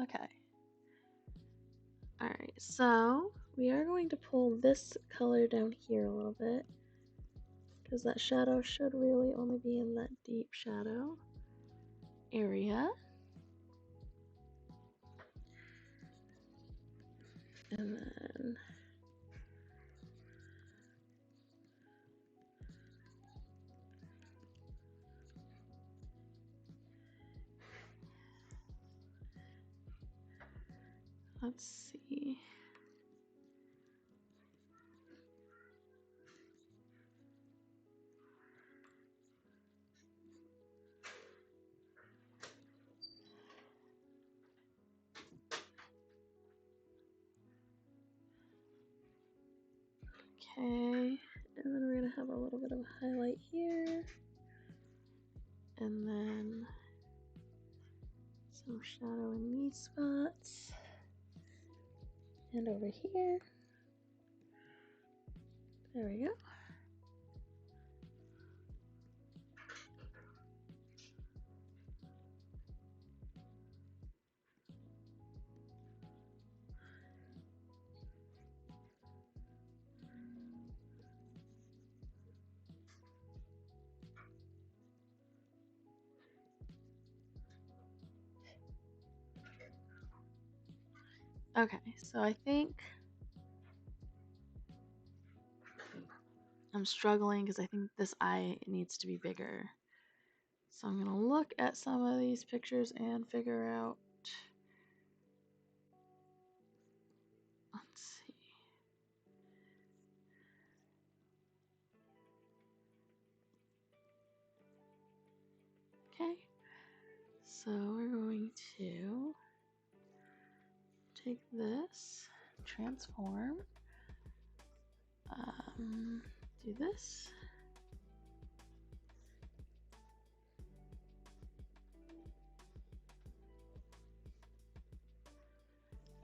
Okay. Alright, so we are going to pull this color down here a little bit, because that shadow should really only be in that deep shadow area. And then let's see. Okay, and then we're gonna have a little bit of a highlight here, and then some shadow in these spots, and over here. There we go. Okay, so I think I'm struggling because I think this eye needs to be bigger. So I'm gonna look at some of these pictures and figure out. Let's see. Okay, so we're going to take this, transform, do this.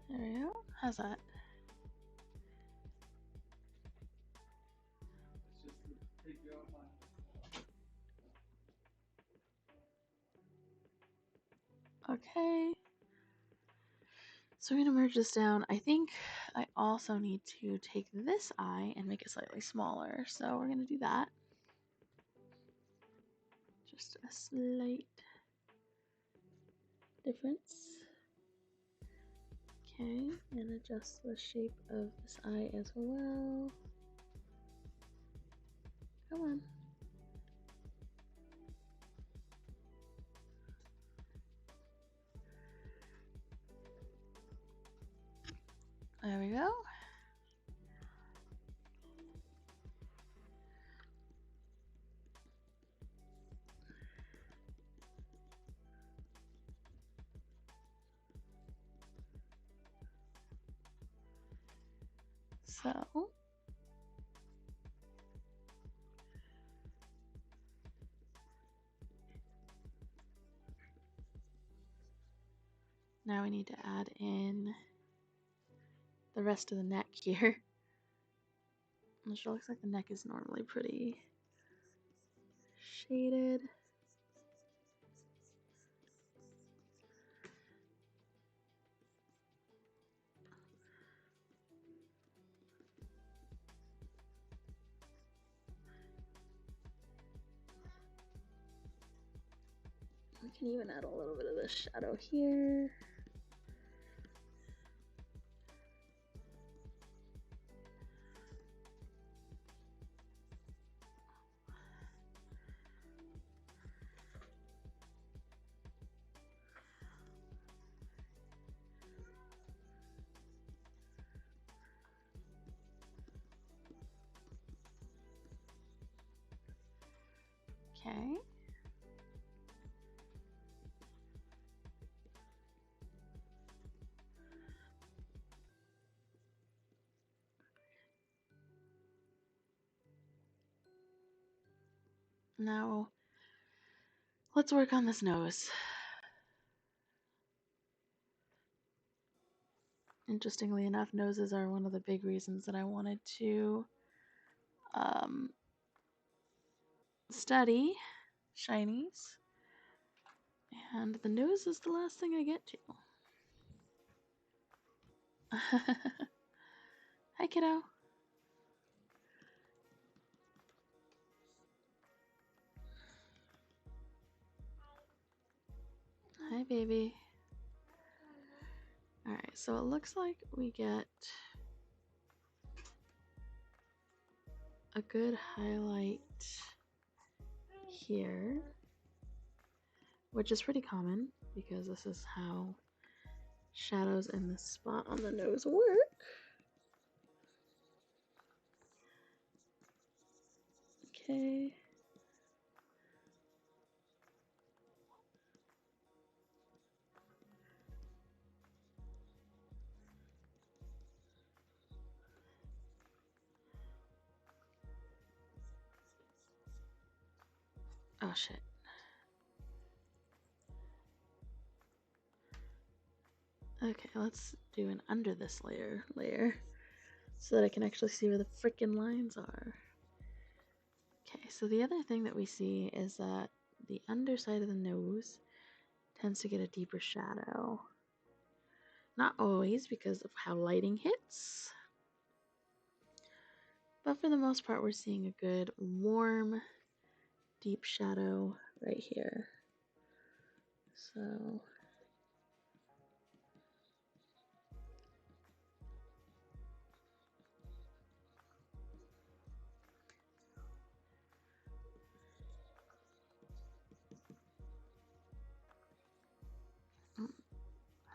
There we go. How's that? Okay. So we're gonna merge this down. I think I also need to take this eye and make it slightly smaller. So we're gonna do that. Just a slight difference. Okay, and adjust the shape of this eye as well. Come on. There we go. So now we need to add in the rest of the neck here. Which looks like the neck is normally pretty shaded. We can even add a little bit of this shadow here. Okay. Now, let's work on this nose. Interestingly enough, noses are one of the big reasons that I wanted to study Shiniez. And the nose is the last thing I get to. Hi, kiddo. Hi, baby. Alright, so it looks like we get a good highlight here, which is pretty common because this is how shadows in this spot on the nose work. Okay. Oh shit. Okay, let's do an under this layer so that I can actually see where the freaking lines are. Okay, so the other thing that we see is that the underside of the nose tends to get a deeper shadow. Not always because of how lighting hits, but for the most part we're seeing a good warm deep shadow right here. So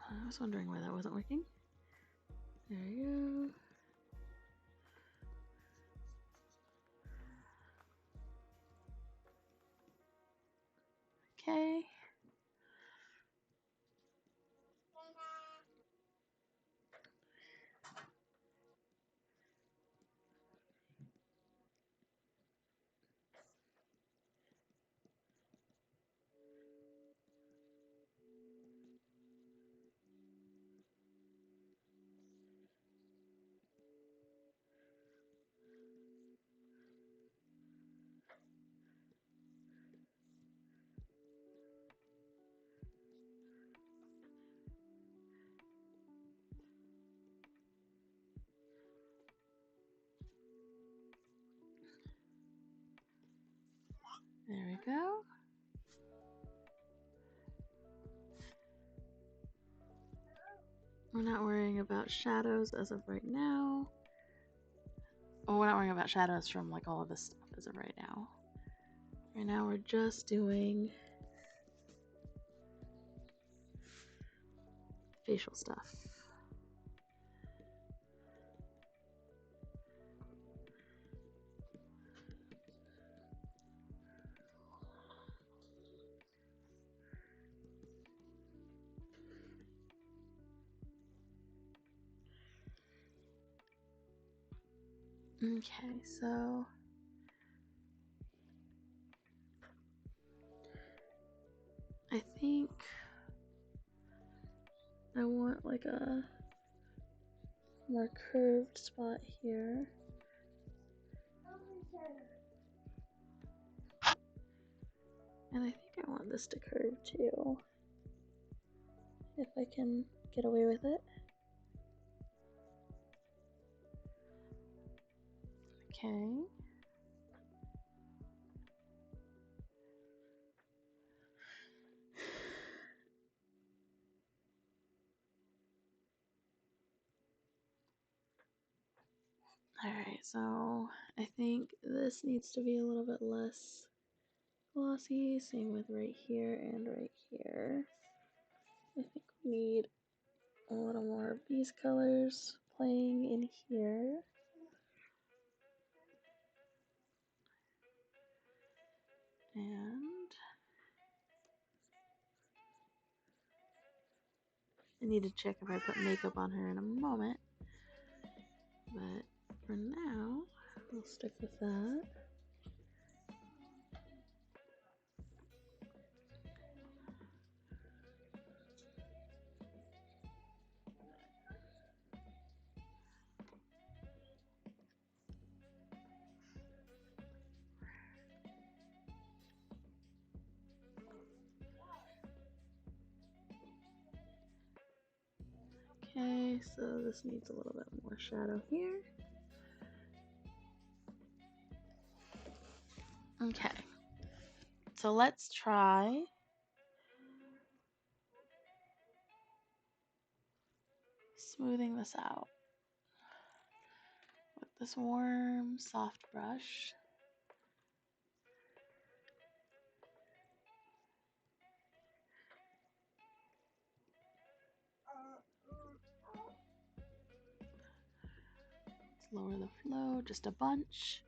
I was wondering why that wasn't working. There we go. Okay. There we go. We're not worrying about shadows as of right now. Oh, we're not worrying about shadows from like all of this stuff as of right now. Right now we're just doing facial stuff. Okay, so I think I want like a more curved spot here. And I think I want this to curve too, if I can get away with it. Okay. Alright, so I think this needs to be a little bit less glossy. Same with right here and right here. I think we need a little more of these colors playing in here. And I need to check if I put makeup on her in a moment. But for now, we'll stick with that. Okay, so this needs a little bit more shadow here. Okay, so let's try smoothing this out with this warm, soft brush. Let's lower the flow just a bunch.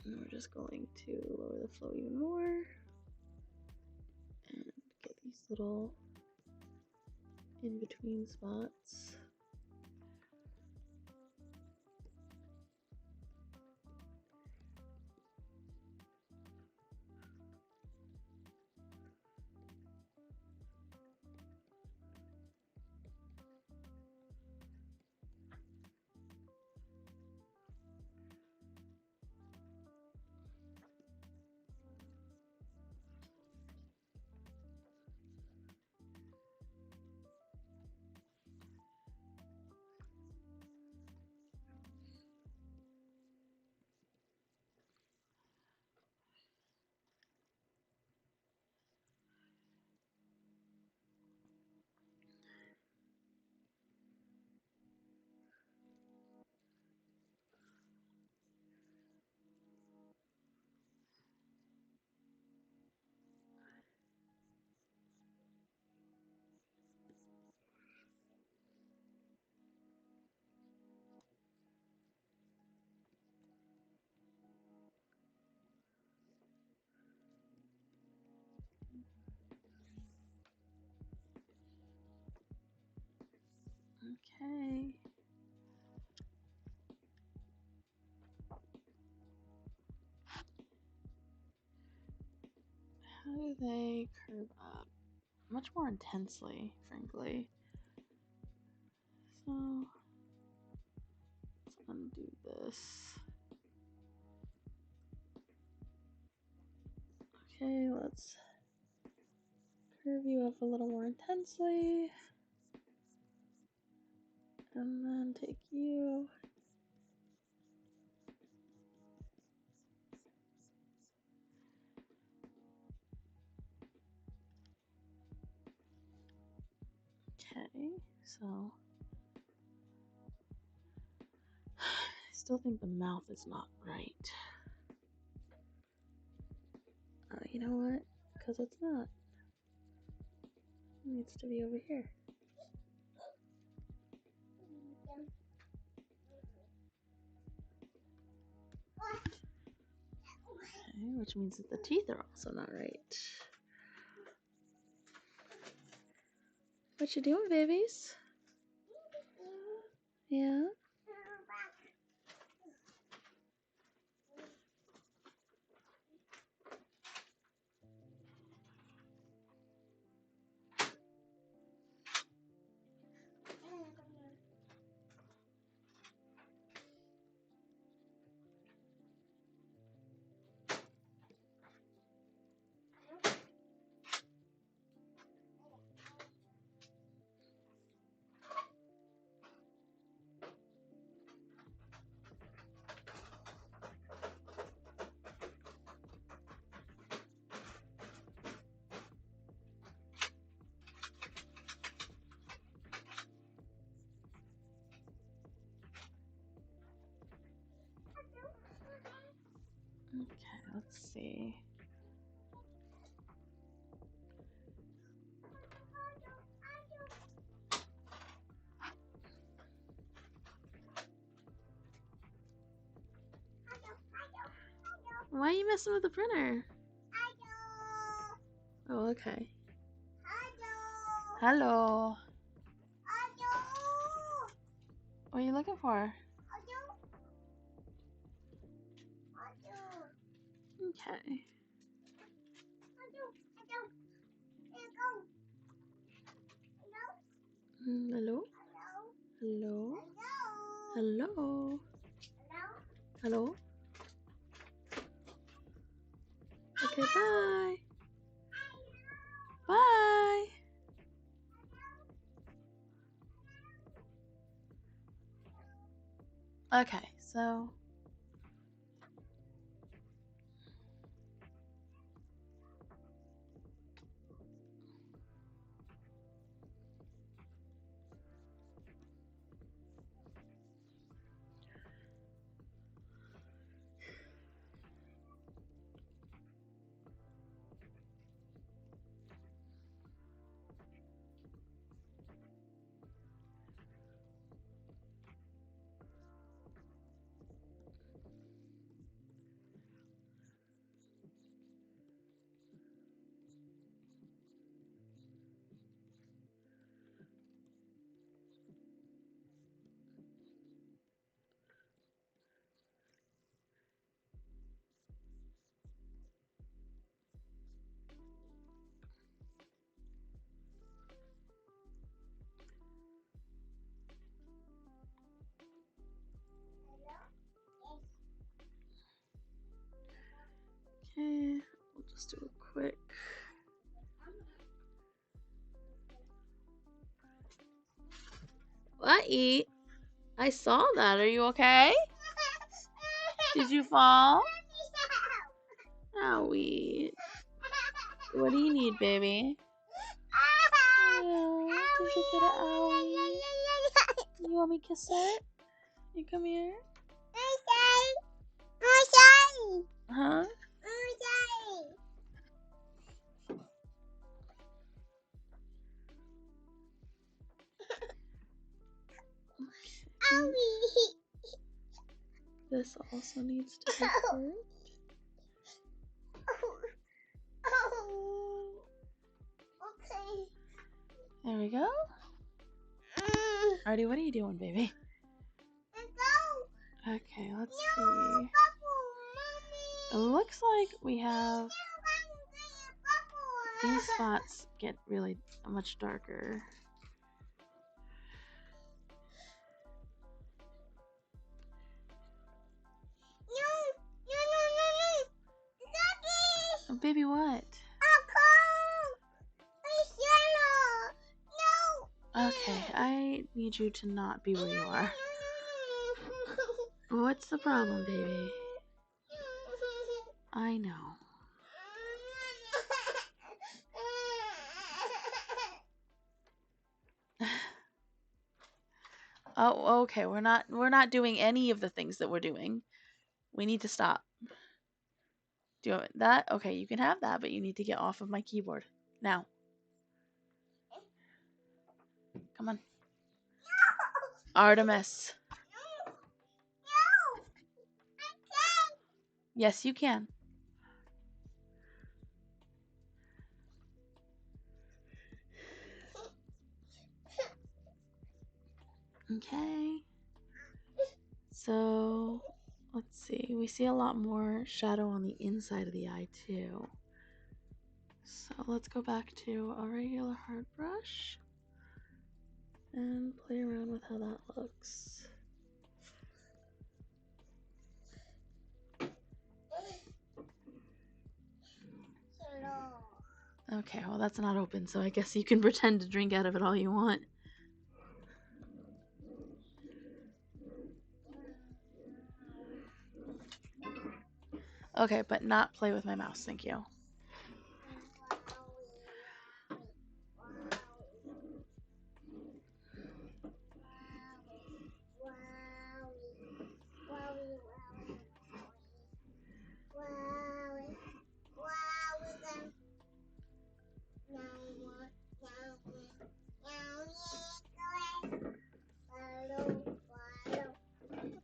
And we're just going to lower the flow even more and get these little in-between spots. Okay. How do they curve up? Much more intensely, frankly. So let's undo this. Okay, let's curve you up a little more intensely. And then take you. Okay, so I still think the mouth is not right. You know what? Because it's not. It needs to be over here. Okay, which means that the teeth are also not right. What you doing, babies? Yeah? Okay, let's see. Why are you messing with the printer? Oh, okay. Hello. What are you looking for? Okay. Hello? Hello? Hello? Hello? Okay, bye. Bye. Okay, so Let's do a quick. What, Eat? I saw that. Are you okay? Did you fall? Owie. What do you need, baby? Yeah, did you get an owie? You want me to kiss it? You come here? Huh? This also needs to be hurt. There we go. Artie, what are you doing, baby? Okay, let's see. It looks like we have these spots get really much darker. Oh, baby, what? Okay, I need you to not be where you are. What's the problem, baby? I know. Oh, okay. We're not doing any of the things that we're doing. We need to stop. Do you want that? Okay, you can have that, but you need to get off of my keyboard now. Come on. Artemis. Yes, you can. Okay. So, let's see. We see a lot more shadow on the inside of the eye, too. So, let's go back to a regular hard brush and play around with how that looks. Okay, well, that's not open, so I guess you can pretend to drink out of it all you want. Okay, but not play with my mouse, thank you.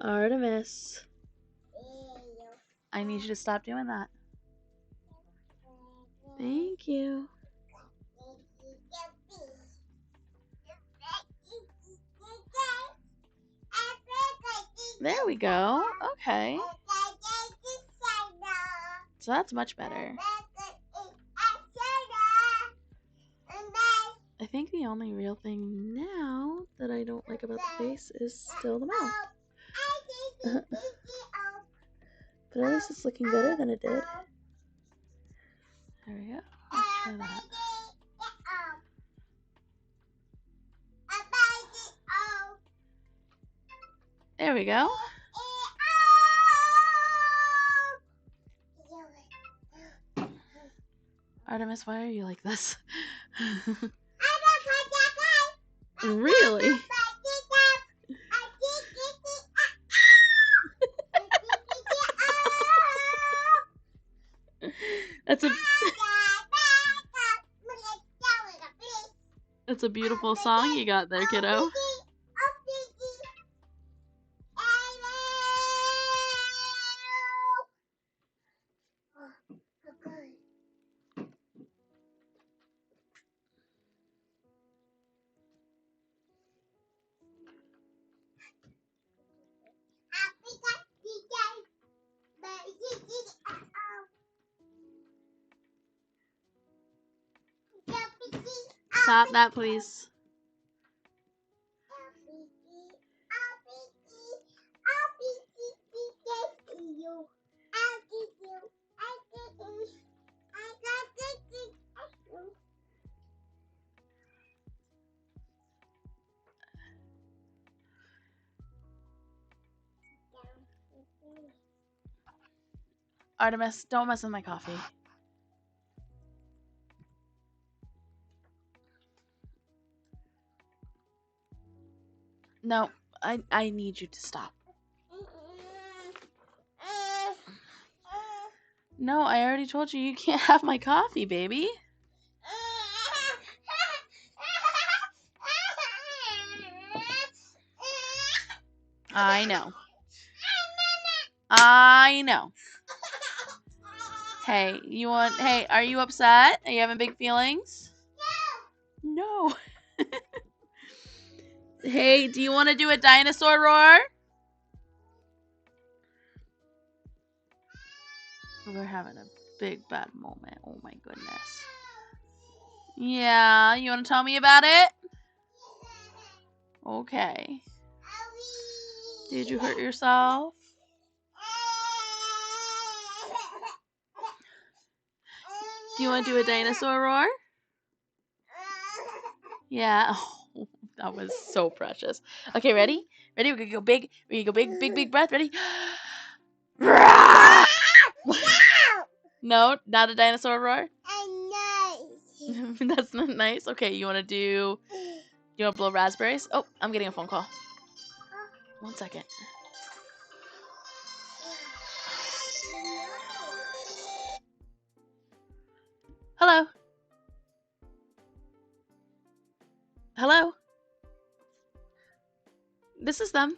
Artemis, I need you to stop doing that. Thank you. There we go. Okay. So that's much better. I think the only real thing now that I don't like about the face is still the mouth. But at least it's looking better than it did. There we go. Let's try that. There we go. Artemis, why are you like this? Really? That's a beautiful song you got there, kiddo. Stop that, please. Artemis, don't mess with my coffee. No, I need you to stop. No, I already told you you can't have my coffee, baby. I know. I know. Hey, hey, are you upset? Are you having big feelings? No. Hey, do you want to do a dinosaur roar? We're having a big bad moment. Oh my goodness. Yeah, you want to tell me about it? Okay. Did you hurt yourself? Do you want to do a dinosaur roar? Yeah. Oh, that was so precious. Okay, ready? Ready? We're gonna go big. We're gonna go big, big, big breath. Ready? No, not a dinosaur roar. That's not nice. Okay, you want to blow raspberries? Oh, I'm getting a phone call. 1 second. Hello. Hello. This is them.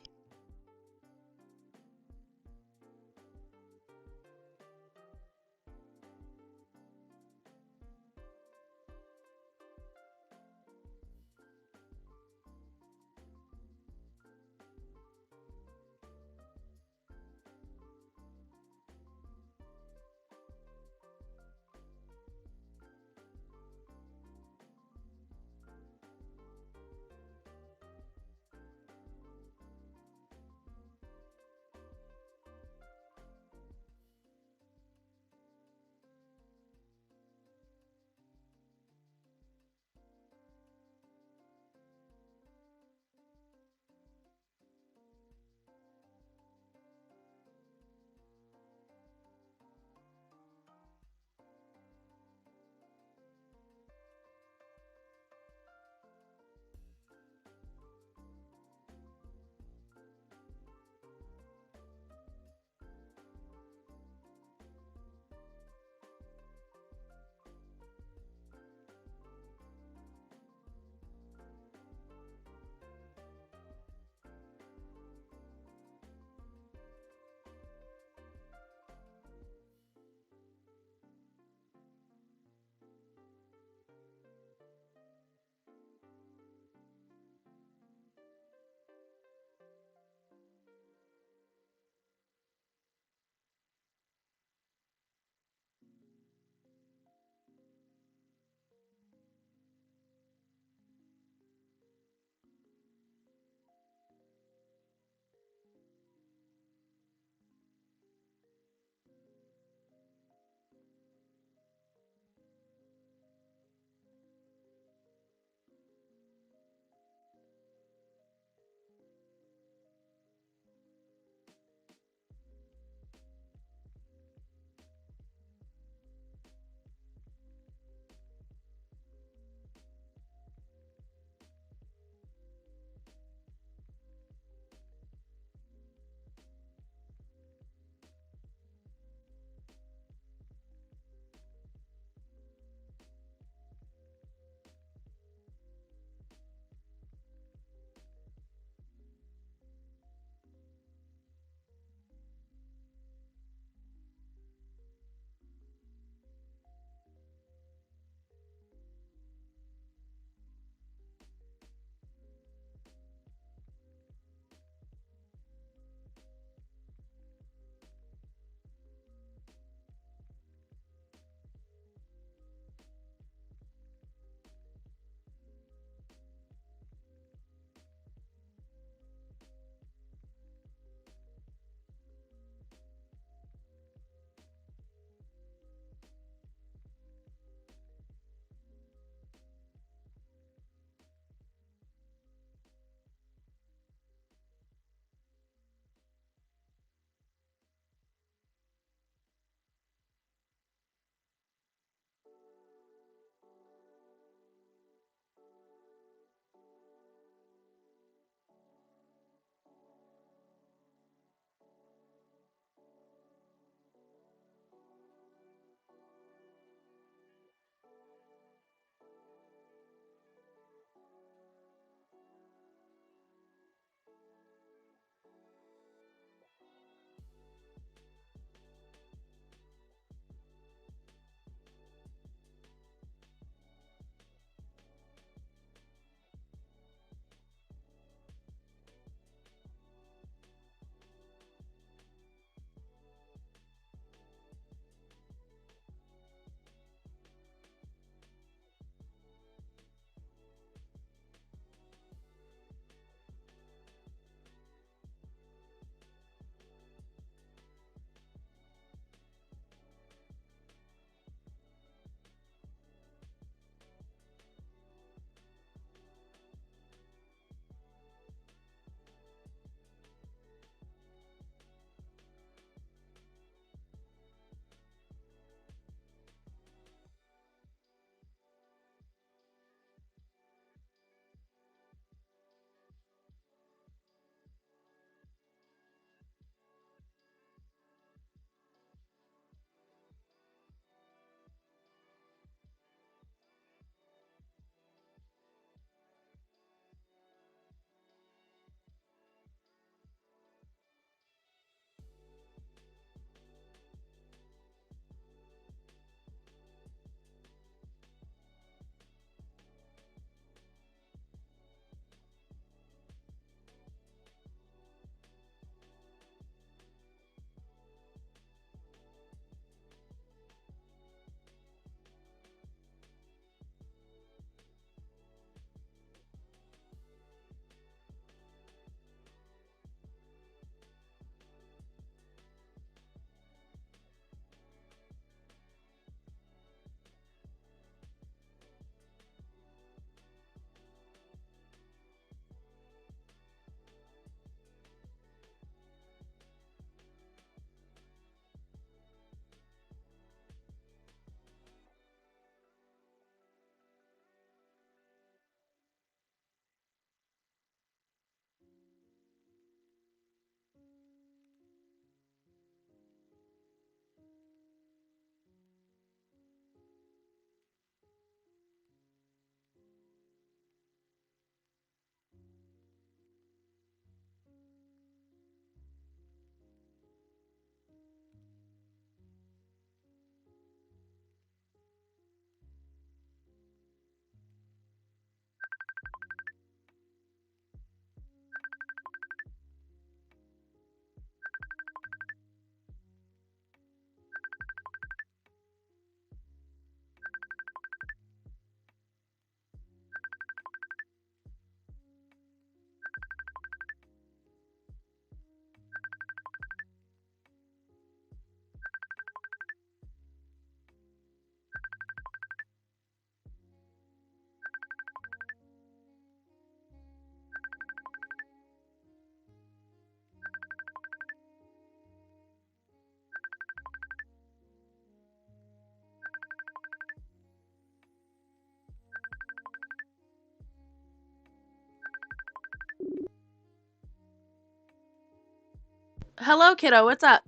Hello, kiddo. What's up?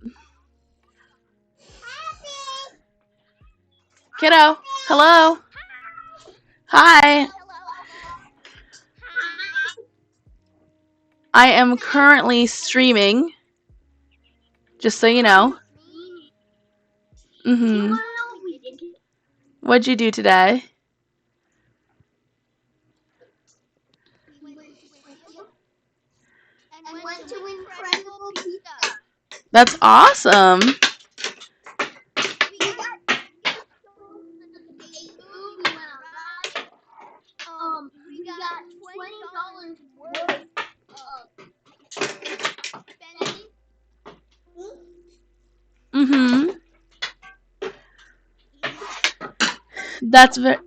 Kiddo. Hello. Hi. I am currently streaming. Just so you know. Mm-hmm. What'd you do today? And went to Incredible Pizza. That's awesome. We got $20 worth of spending. Mm-hmm. That's very...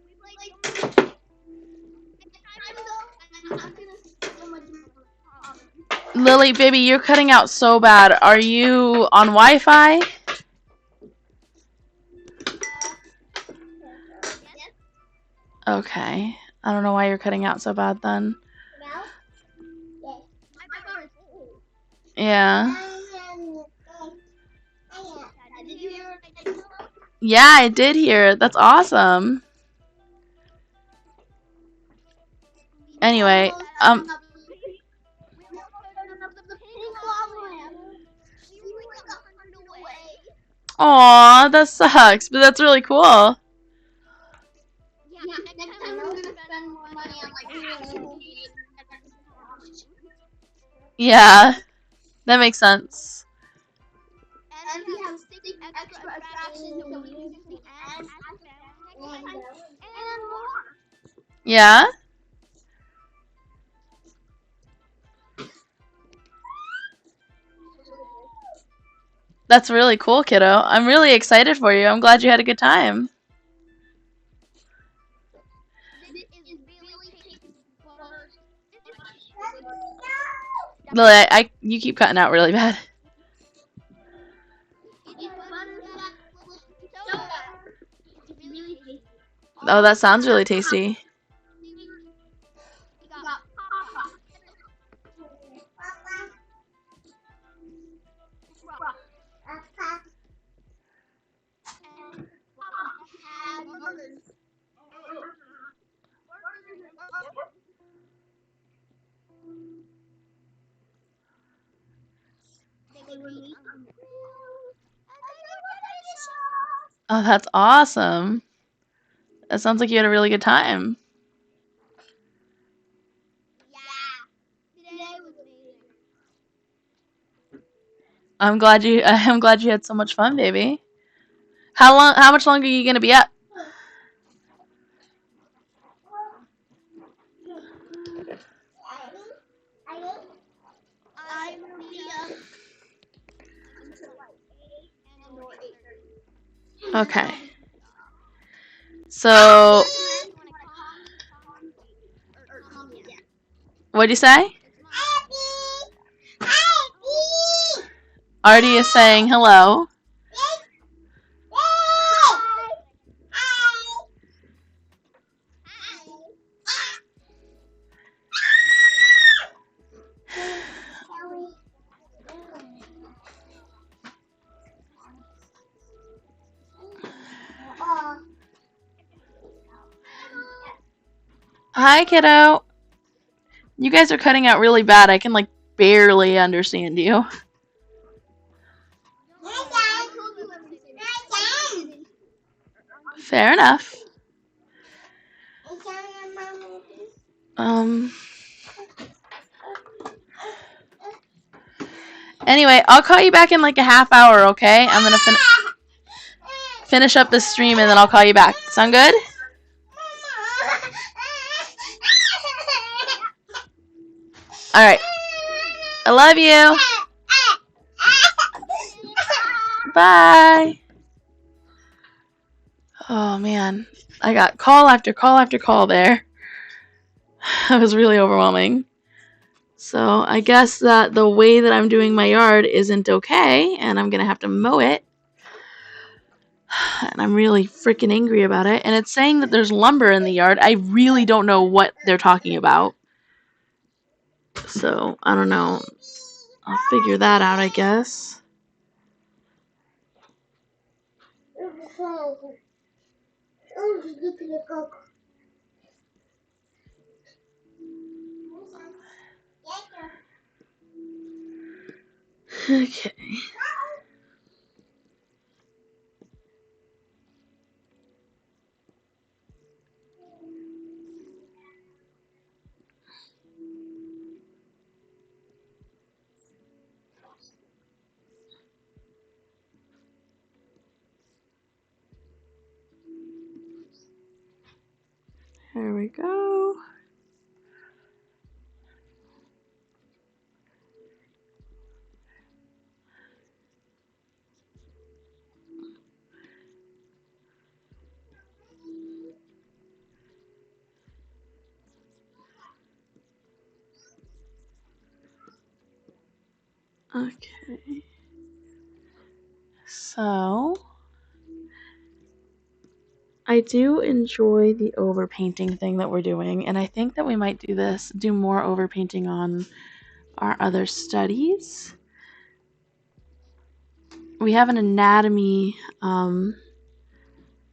Lily, baby, you're cutting out so bad. Are you on Wi-Fi? Okay. I don't know why you're cutting out so bad then. Yeah. Yeah, I did hear it. That's awesome. Anyway, aw, that sucks, but that's really cool. Yeah, next time we're gonna spend more money on like Yeah, that makes sense. and we have 6 extra attractions so we can see and more. Yeah? That's really cool, kiddo. I'm really excited for you. I'm glad you had a good time. Lily, you keep cutting out really bad. Oh, that sounds really tasty. Oh, that's awesome. That sounds like you had a really good time. I'm glad you had so much fun, baby. How much longer are you gonna be up? I will be up until like 8 or 8:30. Okay. So, what'd you say? Artie is saying hello. Hi, kiddo. You guys are cutting out really bad. I can like barely understand you. Fair enough. Anyway, I'll call you back in like a half hour, okay? I'm gonna finish up this stream and then I'll call you back. Sound good? Alright. I love you. Bye. Oh man. I got call after call after call there. That was really overwhelming. So I guess that the way that I'm doing my yard isn't okay, and I'm gonna have to mow it. And I'm really freaking angry about it. And it's saying that there's lumber in the yard. I really don't know what they're talking about. So I don't know. I'll figure that out, I guess. Okay. There we go. Okay. So I do enjoy the overpainting thing that we're doing, and I think that we might do more overpainting on our other studies. We have an anatomy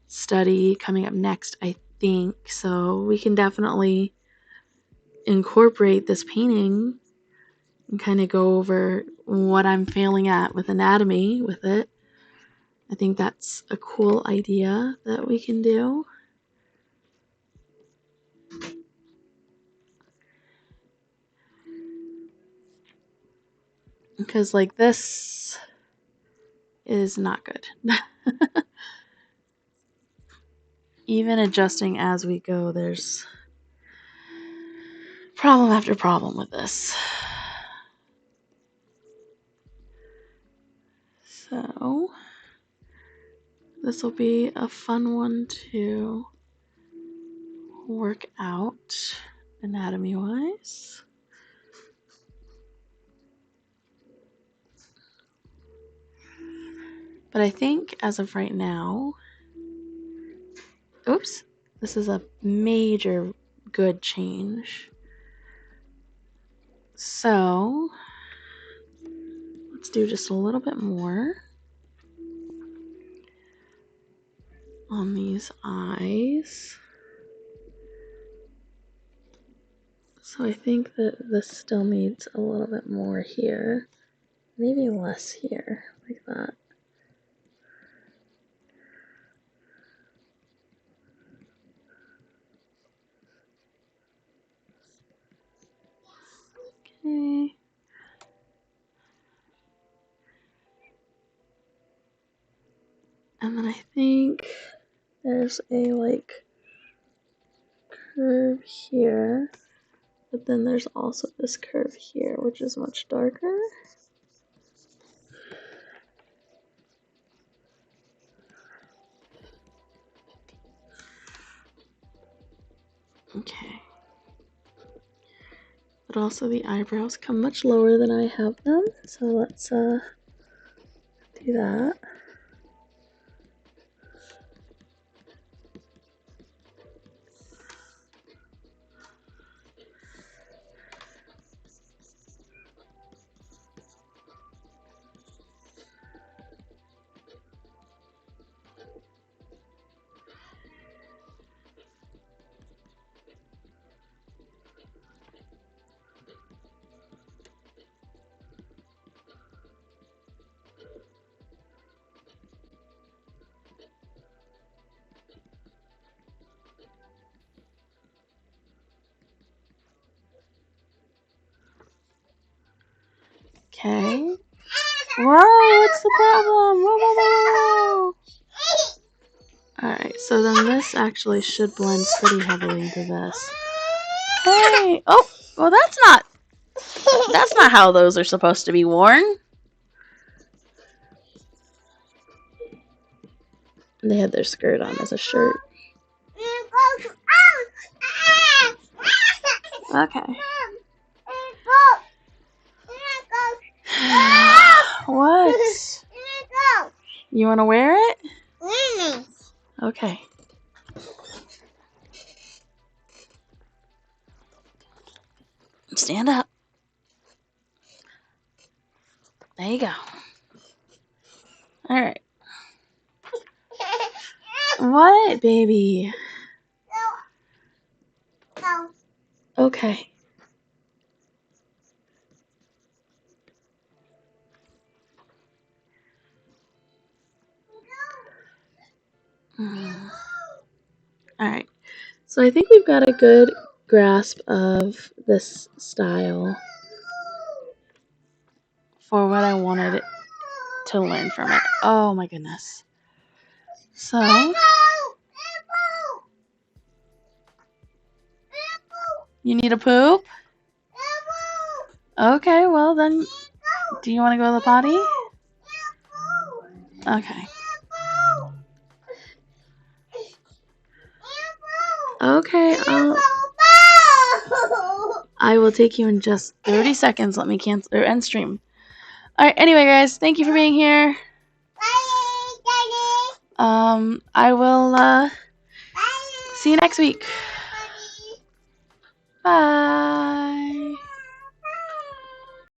study coming up next, I think, so we can definitely incorporate this painting and kind of go over what I'm failing at with anatomy with it. I think that's a cool idea that we can do. Because, like, this is not good. Even adjusting as we go, there's problem after problem with this. So, this will be a fun one to work out anatomy-wise. But I think as of right now, oops, this is a major good change. So let's do just a little bit more on these eyes. So I think that this still needs a little bit more here, maybe less here, like that. Okay. And then I think there's a like curve here, but then there's also this curve here, which is much darker. Okay. But also the eyebrows come much lower than I have them, so let's do that. Okay. Whoa, what's the problem? Whoa, whoa, whoa, whoa. Alright, so then this actually should blend pretty heavily into this. Hey! Oh! Well, that's not how those are supposed to be worn. They had their skirt on as a shirt. Okay. What? You want to wear it? Okay. Stand up. There you go. All right. What, baby? No. Okay. All right. So I think we've got a good grasp of this style for what I wanted to learn from it. Oh my goodness. So, you need a poop? Okay, well then, do you want to go to the potty? Okay. Okay, I will take you in just 30 seconds. Let me cancel or end stream. Alright, anyway guys, thank you for being here. I will see you next week. Bye.